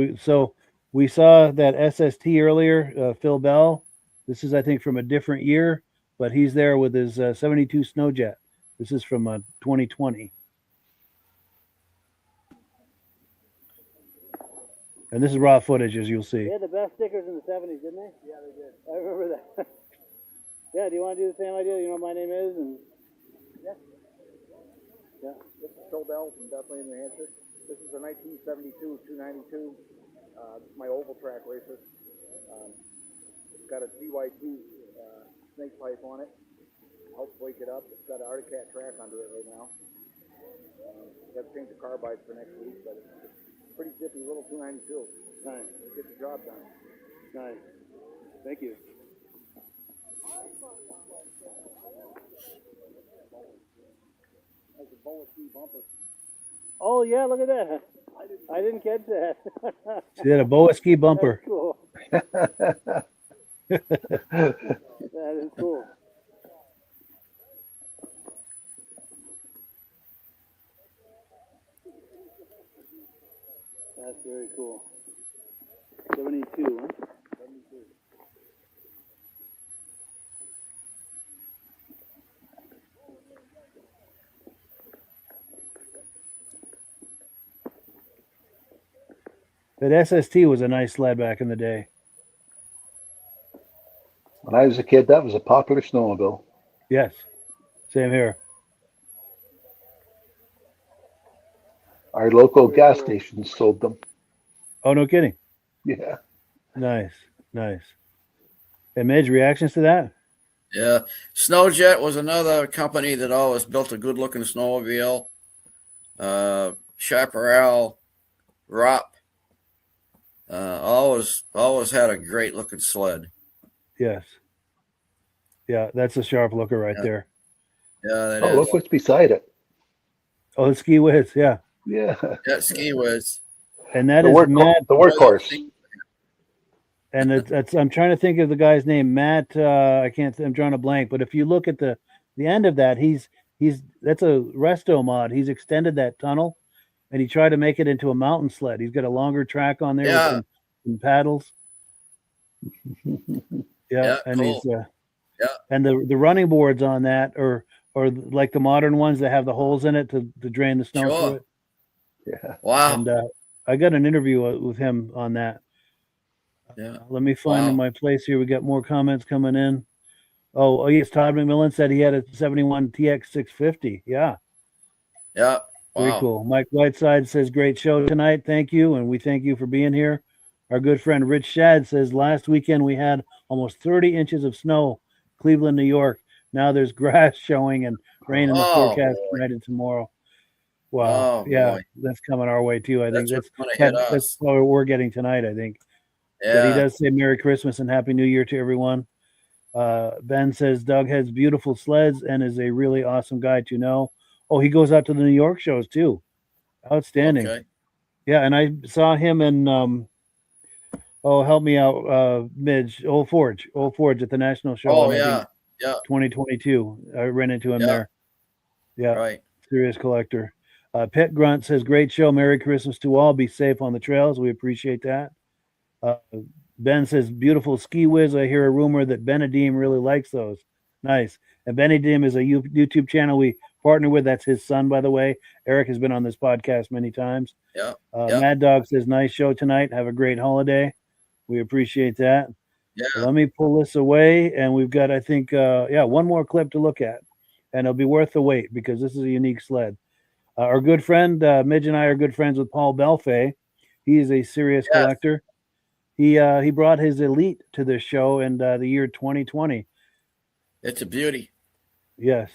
We saw that SST earlier, Phil Bell. This is, I think, from a different year, but he's there with his 72 Snowjet. This is from 2020. And this is raw footage, as you'll see. They had the best stickers in the 70s, didn't they? Yeah, they did. I remember that. Yeah, do you want to do the same idea? You know what my name is? And Yeah. This is Phil Bell from Bethlehem, New Hampshire. This is a 1972 292. This is my oval track racer. It's got a DY2 snake pipe on it. Helps wake it up. It's got an Arctic Cat track under it right now. Got to change the carbides for next week, but it's pretty zippy little 292. nice, Get the job done. nice. Thank you. That's a Boa Ski bumper. Oh yeah, look at that. I didn't catch that. She had a Boa ski bumper. That's cool. That is cool. That's very cool. 72, huh? 72. That SST was a nice sled back in the day. When I was a kid, that was a popular snowmobile. Yes. Same here. Our local gas stations sold them. Oh, no kidding. Yeah. Nice. Nice. And Midge, reactions to that? Yeah. Snowjet was another company that always built a good looking snowmobile. Chaparral, Rop. Always had a great looking sled. Yes. Yeah, that's a sharp looker right there. Yeah, that Oh, is. look what's beside it. Oh, the Ski Whiz, yeah. Yeah. Yeah, Ski Whiz. And that The is Matt. the workhorse. And it's I'm trying to think of the guy's name, Matt. I'm drawing a blank. But if you look at the end of that, he's that's a resto mod. He's extended that tunnel, and he tried to make it into a mountain sled. He's got a longer track on there with some paddles. Yeah, and cool. he's and the running boards on that are like the modern ones that have the holes in it to drain the snow through it. Yeah. Wow. And I got an interview with him on that. Yeah. Let me find in my place here. We got more comments coming in. Oh yes, Todd McMillan said he had a 71 TX 650. Yeah. Yeah. Very cool. Mike Whiteside says, great show tonight. Thank you. And we thank you for being here. Our good friend Rich Shad says, last weekend we had almost 30 inches of snow, Cleveland, New York. Now there's grass showing and rain in the forecast tonight and tomorrow. Wow. Boy. That's coming our way too. I think that's that's what we're getting tonight, I think. Yeah. But he does say Merry Christmas and Happy New Year to everyone. Ben says Doug has beautiful sleds and is a really awesome guy to know. Oh, he goes out to the New York shows too. Outstanding. Okay. Yeah, and I saw him in help me out, Midge, Old Forge at the National Show. Oh, yeah. 2022. I ran into him there. Yeah. Right. Serious collector. Pet Grunt says, great show. Merry Christmas to all. Be safe on the trails. We appreciate that. Ben says, beautiful Ski Whiz. I hear a rumor that Benedim really likes those. Nice. And Benedim is a YouTube channel we partner with. That's his son, by the way. Eric has been on this podcast many times. Yeah. Mad Dog says, nice show tonight. Have a great holiday. We appreciate that. Yeah. Let me pull this away. And we've got, I think, one more clip to look at. And it'll be worth the wait because this is a unique sled. Our good friend, Midge and I are good friends with Paul Belfay. He is a serious collector. He brought his Elite to this show in the year 2020. It's a beauty. Yes.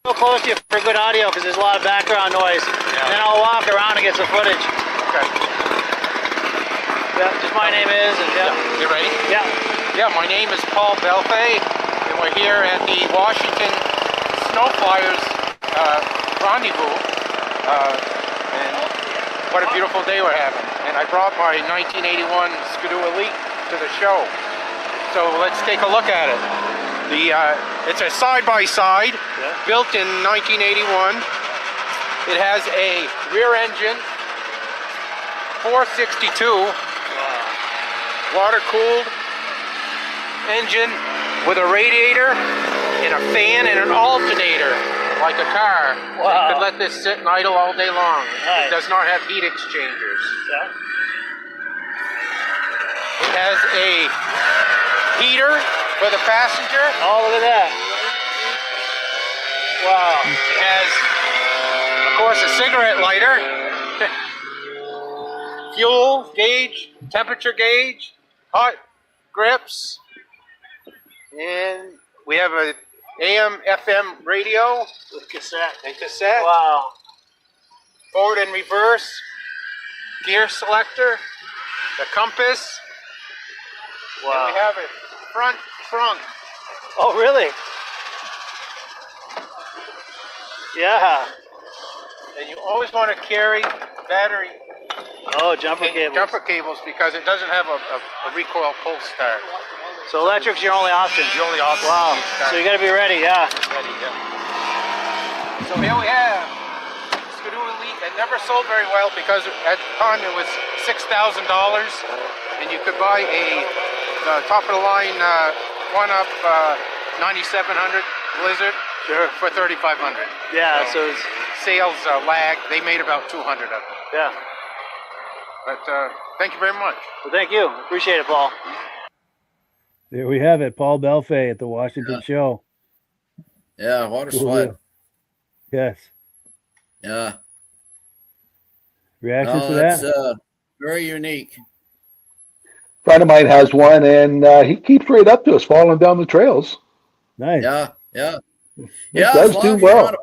Real close to you for good audio because there's a lot of background noise. Yeah. And then I'll walk around and get some footage. Okay. Yeah, just my name is. And You ready? Yeah. Yeah, my name is Paul Belfay, and we're here at the Washington Snow Flyers rendezvous. And what a beautiful day we're having. And I brought my 1981 Skidoo Elite to the show. So let's take a look at it. It's a side-by-side, built in 1981. It has a rear engine, 462, water-cooled engine with a radiator and a fan and an alternator, like a car. Wow. So you could let this sit and idle all day long. Nice. It does not have heat exchangers. Yeah. It has a heater for the passenger. Oh, look at that. Wow. It has, of course, a cigarette lighter, fuel gauge, temperature gauge, hot grips, and we have a AM, FM radio with cassette. And cassette. Wow. Forward and reverse, gear selector, the compass. Wow. And we have a front trunk. Oh, really? Yeah. And you always want to carry battery. Oh, jumper cables. Jumper cables, because it doesn't have a recoil pull start. So electric's your only option. The only option. Wow. So you got to be ready, yeah. Ready, yeah. So here we have Skidoo Elite. It never sold very well because at the time it was $6,000, and you could buy a top of the line one-up 9700 Blizzard for $3,500. Yeah. So it's, sales lagged. They made about 200 of them. Yeah. But thank you very much. Well, thank you. Appreciate it, Paul. There we have it, Paul Belfay at the Washington show. Yeah, water sled. Yes. Yeah. Reactions to that? It's very unique. Friend of mine has one, and he keeps right up to us, falling down the trails. Nice. Yeah. It does do well.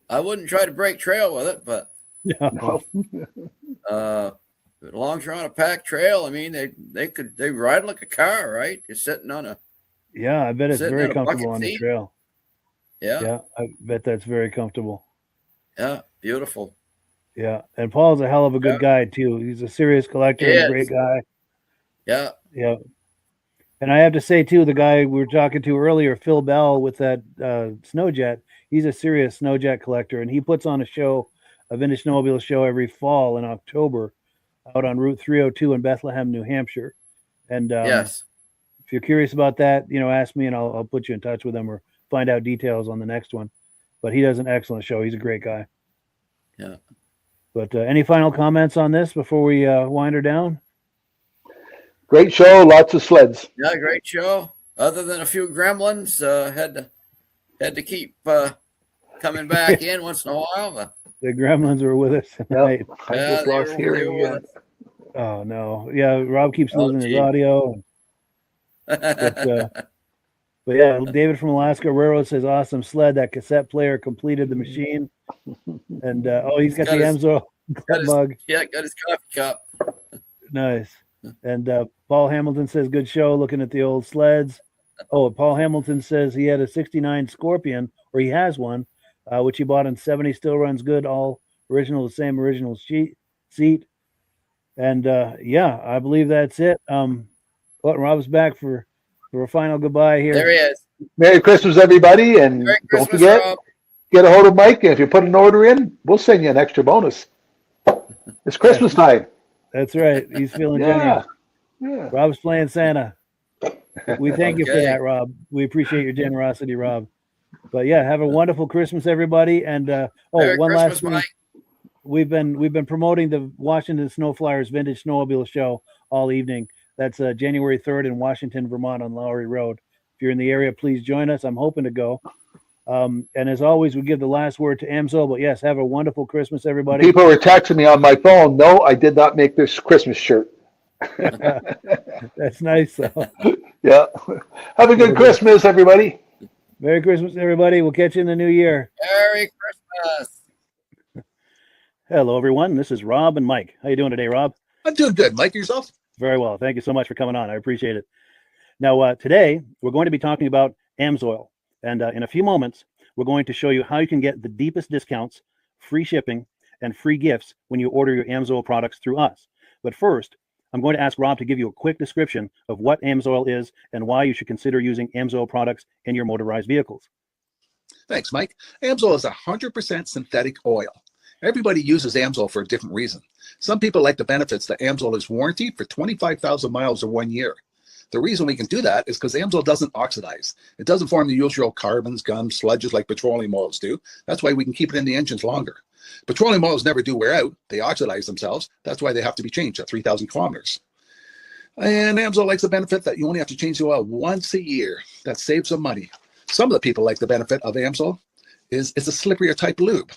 I wouldn't try to break trail with it, but no. as long as you're on a packed trail, I mean, they ride like a car, right? You're sitting on a. Yeah, I bet it's very comfortable on the seat. trail. Yeah, I bet that's very comfortable. Yeah, beautiful. Yeah, and Paul's a hell of a good guy too. He's a serious collector, and a great guy. Yeah. And I have to say too, the guy we were talking to earlier, Phil Bell, with that Snowjet, he's a serious Snowjet collector, and he puts on a Vintage Snowmobile show every fall in October, out on Route 302 in Bethlehem, New Hampshire. And yes, if you're curious about that, ask me and I'll put you in touch with him or find out details on the next one. But he does an excellent show. He's a great guy. Yeah. But any final comments on this before we wind her down? Great show, lots of sleds. Yeah, great show. Other than a few gremlins, had to keep coming back in once in a while. But the gremlins were with us tonight. I just lost hearing again. Oh no! Yeah, Rob keeps losing his audio. But yeah, David from Alaska Railroad says, "Awesome sled. That cassette player completed the machine." And he's got the Emzo mug. Yeah, got his coffee cup. Nice. And Paul Hamilton says, "Good show. Looking at the old sleds." Oh, Paul Hamilton says he had a '69 Scorpion, or he has one, which he bought in '70. Still runs good. All original, the same original seat. And I believe that's it. Rob's back for a final goodbye here. There he is. Merry Christmas, everybody, and don't forget, Rob. get a hold of Mike. And if you put an order in, we'll send you an extra bonus. It's Christmas time. That's right. He's feeling generous. Yeah. Rob's playing Santa. We thank you for that, Rob. We appreciate your generosity, Rob. But yeah, have a wonderful Christmas, everybody. And Merry one Christmas, last thing. Mike. We've been promoting the Washington Snow Flyers Vintage Snowmobile show all evening. That's January 3rd in Washington, Vermont on Lowry Road. If you're in the area, please join us. I'm hoping to go. And as always, we give the last word to Amso. But yes, have a wonderful Christmas, everybody. People were texting me on my phone. No, I did not make this Christmas shirt. That's nice, though. Yeah. Have a good Christmas, everybody. Merry Christmas, everybody. We'll catch you in the new year. Merry Christmas. Hello, everyone. This is Rob and Mike. How you doing today, Rob? I'm doing good. Mike, yourself? Very well. Thank you so much for coming on. I appreciate it. Now, today, we're going to be talking about AMSOIL. And in a few moments, we're going to show you how you can get the deepest discounts, free shipping, and free gifts when you order your AMSOIL products through us. But first, I'm going to ask Rob to give you a quick description of what AMSOIL is and why you should consider using AMSOIL products in your motorized vehicles. Thanks, Mike. AMSOIL is 100% synthetic oil. Everybody uses AMSOIL for a different reason. Some people like the benefits that AMSOIL is warranted for 25,000 miles or 1 year. The reason we can do that is because AMSOIL doesn't oxidize. It doesn't form the usual carbons, gums, sludges like petroleum oils do. That's why we can keep it in the engines longer. Petroleum oils never do wear out. They oxidize themselves. That's why they have to be changed at 3,000 kilometers. And AMSOIL likes the benefit that you only have to change the oil once a year. That saves some money. Some of the people like the benefit of AMSOIL is it's a slipperier type lube.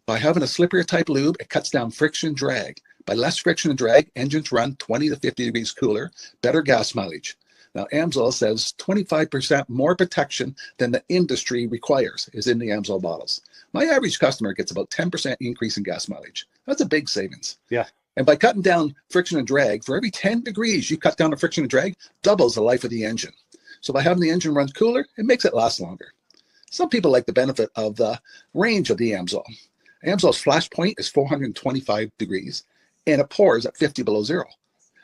By having a slipperier type lube, it cuts down friction and drag. By less friction and drag, engines run 20 to 50 degrees cooler, better gas mileage. Now, AMSOIL says 25% more protection than the industry requires is in the AMSOIL bottles. My average customer gets about 10% increase in gas mileage. That's a big savings. Yeah. And by cutting down friction and drag, for every 10 degrees you cut down the friction and drag, doubles the life of the engine. So by having the engine run cooler, it makes it last longer. Some people like the benefit of the range of the AMSOIL. AMSOIL's flash point is 425 degrees, and it pours at 50 below zero.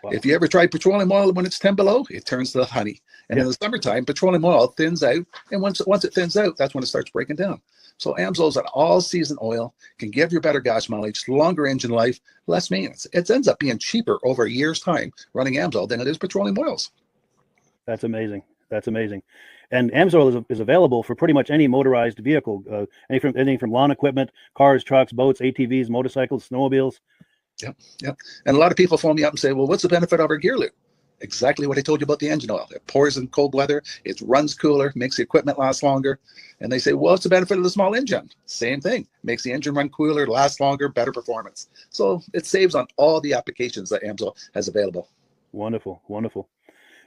Wow. If you ever try petroleum oil when it's 10 below, it turns to honey. And in the summertime, petroleum oil thins out, and once it thins out, that's when it starts breaking down. So AMSOIL is an all-season oil, can give you better gas mileage, longer engine life, less maintenance. It ends up being cheaper over a year's time running AMSOIL than it is petroleum oils. That's amazing. That's amazing. And AMSOIL is available for pretty much any motorized vehicle, anything from lawn equipment, cars, trucks, boats, ATVs, motorcycles, snowmobiles. Yep. And a lot of people phone me up and say, well, what's the benefit of our gear lube? Exactly what I told you about the engine oil. It pours in cold weather, it runs cooler, makes the equipment last longer. And they say, well, what's the benefit of the small engine? Same thing. Makes the engine run cooler, last longer, better performance. So it saves on all the applications that AMSOIL has available. Wonderful, wonderful.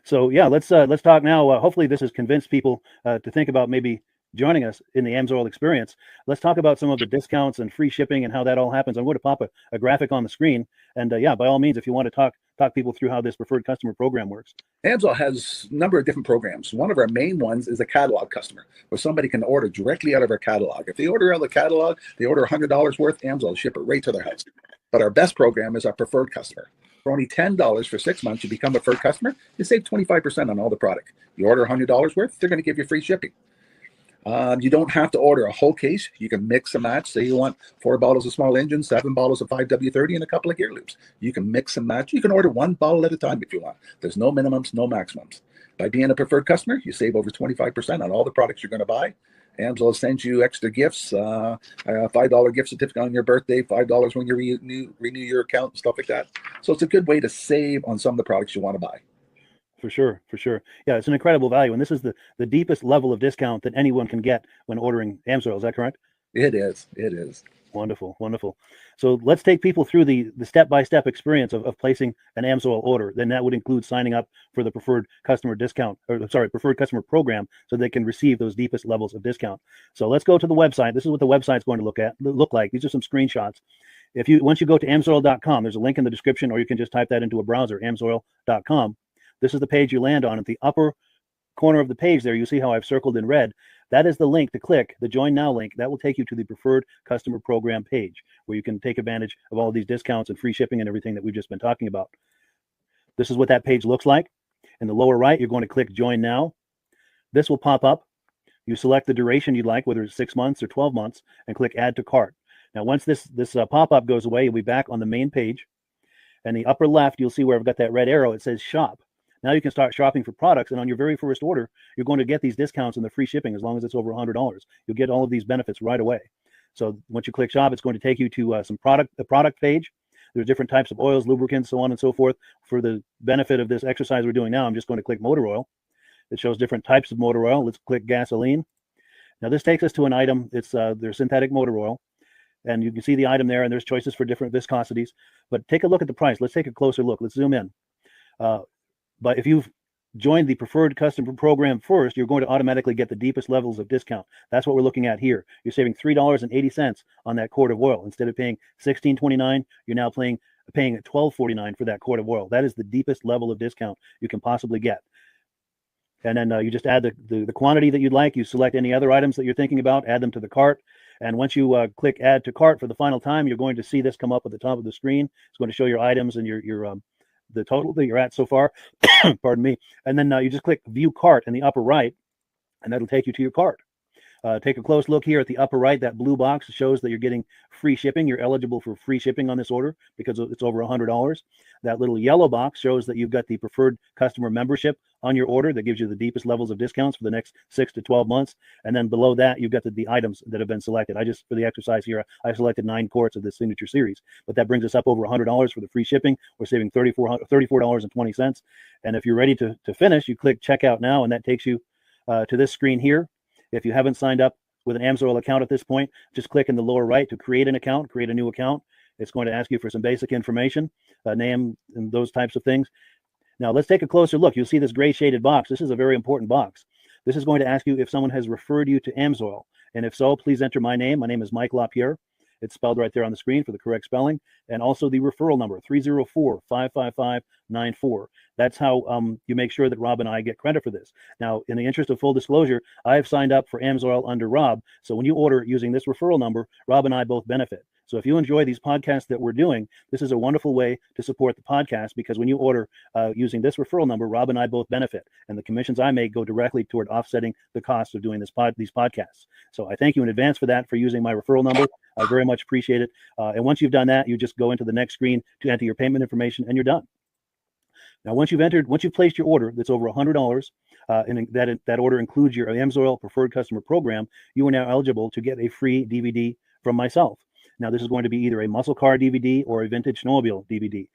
So yeah, let's talk now. Hopefully this has convinced people to think about maybe joining us in the AMSOIL experience. Let's talk about some of the discounts and free shipping and how that all happens. I'm going to pop a graphic on the screen. And yeah, by all means, if you want to talk people through how this preferred customer program works. AMSOIL has a number of different programs. One of our main ones is a catalog customer, where somebody can order directly out of our catalog. If they order out of the catalog, they order $100 worth, AMSOIL will ship it right to their house. But our best program is our preferred customer. For only $10 for 6 months, you become a preferred customer. You save 25% on all the product. You order $100 worth, they're going to give you free shipping. You don't have to order a whole case. You can mix and match. Say you want 4 bottles of small engine, 7 bottles of 5W30, and a couple of gear loops. You can mix and match. You can order 1 bottle at a time if you want. There's no minimums, no maximums. By being a preferred customer, you save over 25% on all the products you're going to buy. AMSOIL sends you extra gifts, a $5 gift certificate on your birthday, $5 when you renew your account, and stuff like that. So it's a good way to save on some of the products you want to buy. For sure. Yeah, it's an incredible value. And this is the deepest level of discount that anyone can get when ordering AMSOIL. Is that correct? It is. Wonderful. So let's take people through the step-by-step experience of placing an AMSOIL order. Then that would include signing up for the preferred customer preferred customer program, so they can receive those deepest levels of discount. So let's go to the website. This is what the website's going to look like. These are some screenshots. Once you go to amsoil.com, there's a link in the description, or you can just type that into a browser, amsoil.com. This is the page you land on. At the upper corner of the page there, you see how I've circled in red. That is the link to click, the Join Now link. That will take you to the Preferred Customer Program page, where you can take advantage of all of these discounts and free shipping and everything that we've just been talking about. This is what that page looks like. In the lower right, you're going to click Join Now. This will pop up. You select the duration you'd like, whether it's 6 months or 12 months, and click Add to Cart. Now, once this pop-up goes away, you'll be back on the main page. And the upper left, you'll see where I've got that red arrow. It says Shop. Now you can start shopping for products, and on your very first order, you're going to get these discounts and the free shipping as long as it's over $100. You'll get all of these benefits right away. So once you click Shop, it's going to take you to the product page. There's different types of oils, lubricants, so on and so forth. For the benefit of this exercise we're doing now, I'm just going to click motor oil. It shows different types of motor oil. Let's click gasoline. Now this takes us to an item. It's their synthetic motor oil. And you can see the item there, and there's choices for different viscosities. But take a look at the price. Let's take a closer look. Let's zoom in. But if you've joined the preferred customer program first, you're going to automatically get the deepest levels of discount. That's what we're looking at here. You're saving $3.80 on that quart of oil. Instead of paying $16.29, you're now paying $12.49 for that quart of oil. That is the deepest level of discount you can possibly get. And then you just add the quantity that you'd like. You select any other items that you're thinking about, add them to the cart. And once you click Add to Cart for the final time, you're going to see this come up at the top of the screen. It's going to show your items and your the total that you're at so far. Pardon me. And then you just click View Cart in the upper right, and that'll take you to your cart. Take a close look here at the upper right. That blue box shows that you're getting free shipping. You're eligible for free shipping on this order because it's over $100. That little yellow box shows that you've got the preferred customer membership on your order that gives you the deepest levels of discounts for the next 6 to 12 months. And then below that, you've got the items that have been selected. For the exercise here, I selected 9 quarts of the signature series, but that brings us up over $100 for the free shipping. We're saving $34.20. And if you're ready to finish, you click checkout now, and that takes you to this screen here. If you haven't signed up with an AMSOIL account at this point, just click in the lower right to create an account, create a new account. It's going to ask you for some basic information, name and those types of things. Now let's take a closer look. You'll see this gray shaded box. This is a very important box. This is going to ask you if someone has referred you to AMSOIL. And if so, please enter my name. My name is Mike LaPierre. It's spelled right there on the screen for the correct spelling. And also the referral number, 304-555-94. That's how you make sure that Rob and I get credit for this. Now, in the interest of full disclosure, I have signed up for AMSOIL under Rob. So when you order using this referral number, Rob and I both benefit. So if you enjoy these podcasts that we're doing, this is a wonderful way to support the podcast, because when you order using this referral number, Rob and I both benefit. And the commissions I make go directly toward offsetting the cost of doing these podcasts. So I thank you in advance for using my referral number. I very much appreciate it. And once you've done that, you just go into the next screen to enter your payment information, and you're done. Now, once you've placed your order that's over $100, and that order includes your AMSOIL Preferred Customer Program, you are now eligible to get a free DVD from myself. Now, this is going to be either a muscle car DVD or a vintage snowmobile DVD.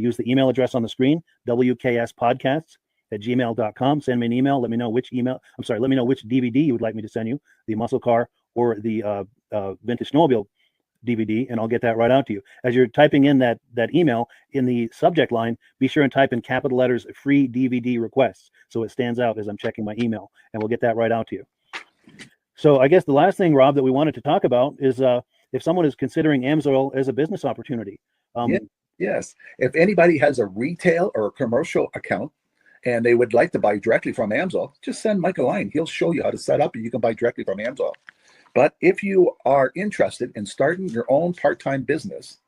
Use the email address on the screen, wkspodcasts@gmail.com. Send me an email. Let me know which DVD you would like me to send you, the muscle car or the vintage snowmobile DVD, and I'll get that right out to you. As you're typing in that email, in the subject line, be sure and type in capital letters "free DVD requests" so it stands out as I'm checking my email, and we'll get that right out to you. So I guess the last thing, Rob, that we wanted to talk about is if someone is considering AMSOIL as a business opportunity. Yes. If anybody has a retail or a commercial account and they would like to buy directly from AMSOIL, just send Mike a line. He'll show you how to set up, and you can buy directly from AMSOIL. But if you are interested in starting your own part-time business,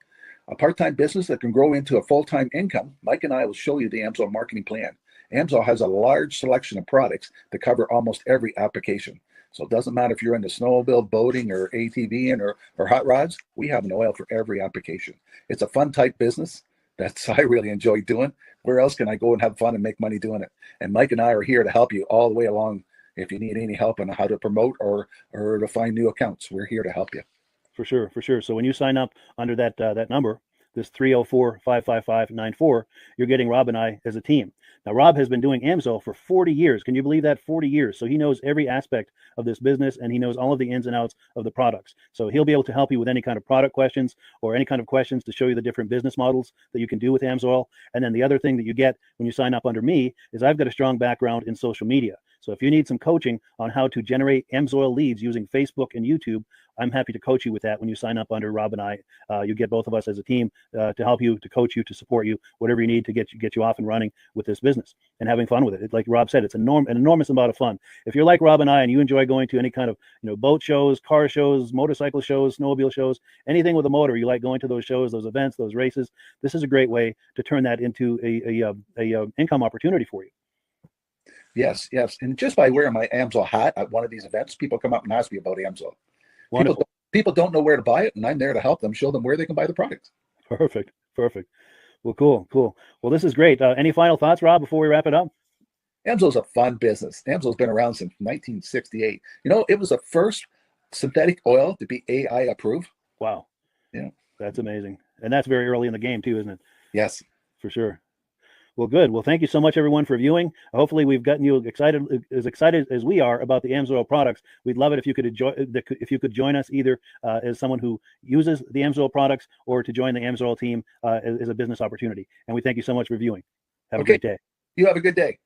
a part-time business that can grow into a full-time income, Mike and I will show you the AMSOIL marketing plan. AMSOIL has a large selection of products that cover almost every application. So it doesn't matter if you're into snowmobile, boating, or ATVing or hot rods, we have an oil for every application. It's a fun type business. I really enjoy doing. Where else can I go and have fun and make money doing it? And Mike and I are here to help you all the way along. If you need any help on how to promote or to find new accounts, we're here to help you. For sure. So when you sign up under that number, this 304-555-94, you're getting Rob and I as a team. Now, Rob has been doing AMSOIL for 40 years. Can you believe that? 40 years. So he knows every aspect of this business, and he knows all of the ins and outs of the products. So he'll be able to help you with any kind of product questions or any kind of questions to show you the different business models that you can do with AMSOIL. And then the other thing that you get when you sign up under me is I've got a strong background in social media. So if you need some coaching on how to generate AMSOIL leads using Facebook and YouTube, I'm happy to coach you with that when you sign up under Rob and I. You get both of us as a team to help you, to coach you, to support you, whatever you need to get you off and running with this business and having fun with it. Like Rob said, it's an enormous amount of fun. If you're like Rob and I and you enjoy going to any kind of boat shows, car shows, motorcycle shows, snowmobile shows, anything with a motor, you like going to those shows, those events, those races, this is a great way to turn that into a income opportunity for you. Yes. And just by wearing my AMSOIL hat at one of these events, people come up and ask me about AMSOIL. People don't know where to buy it, and I'm there to help them, show them where they can buy the product. Perfect. Well, cool. Well, this is great. Any final thoughts, Rob, before we wrap it up? AMSOIL's a fun business. AMSOIL's been around since 1968. It was the first synthetic oil to be AI approved. Wow. Yeah. That's amazing. And that's very early in the game too, isn't it? Yes. For sure. Well, good. Well, thank you so much, everyone, for viewing. Hopefully, we've gotten you excited as we are about the AMSOIL products. We'd love it if you could join us either as someone who uses the AMSOIL products or to join the AMSOIL team as a business opportunity. And we thank you so much for viewing. Have a great day. You have a good day.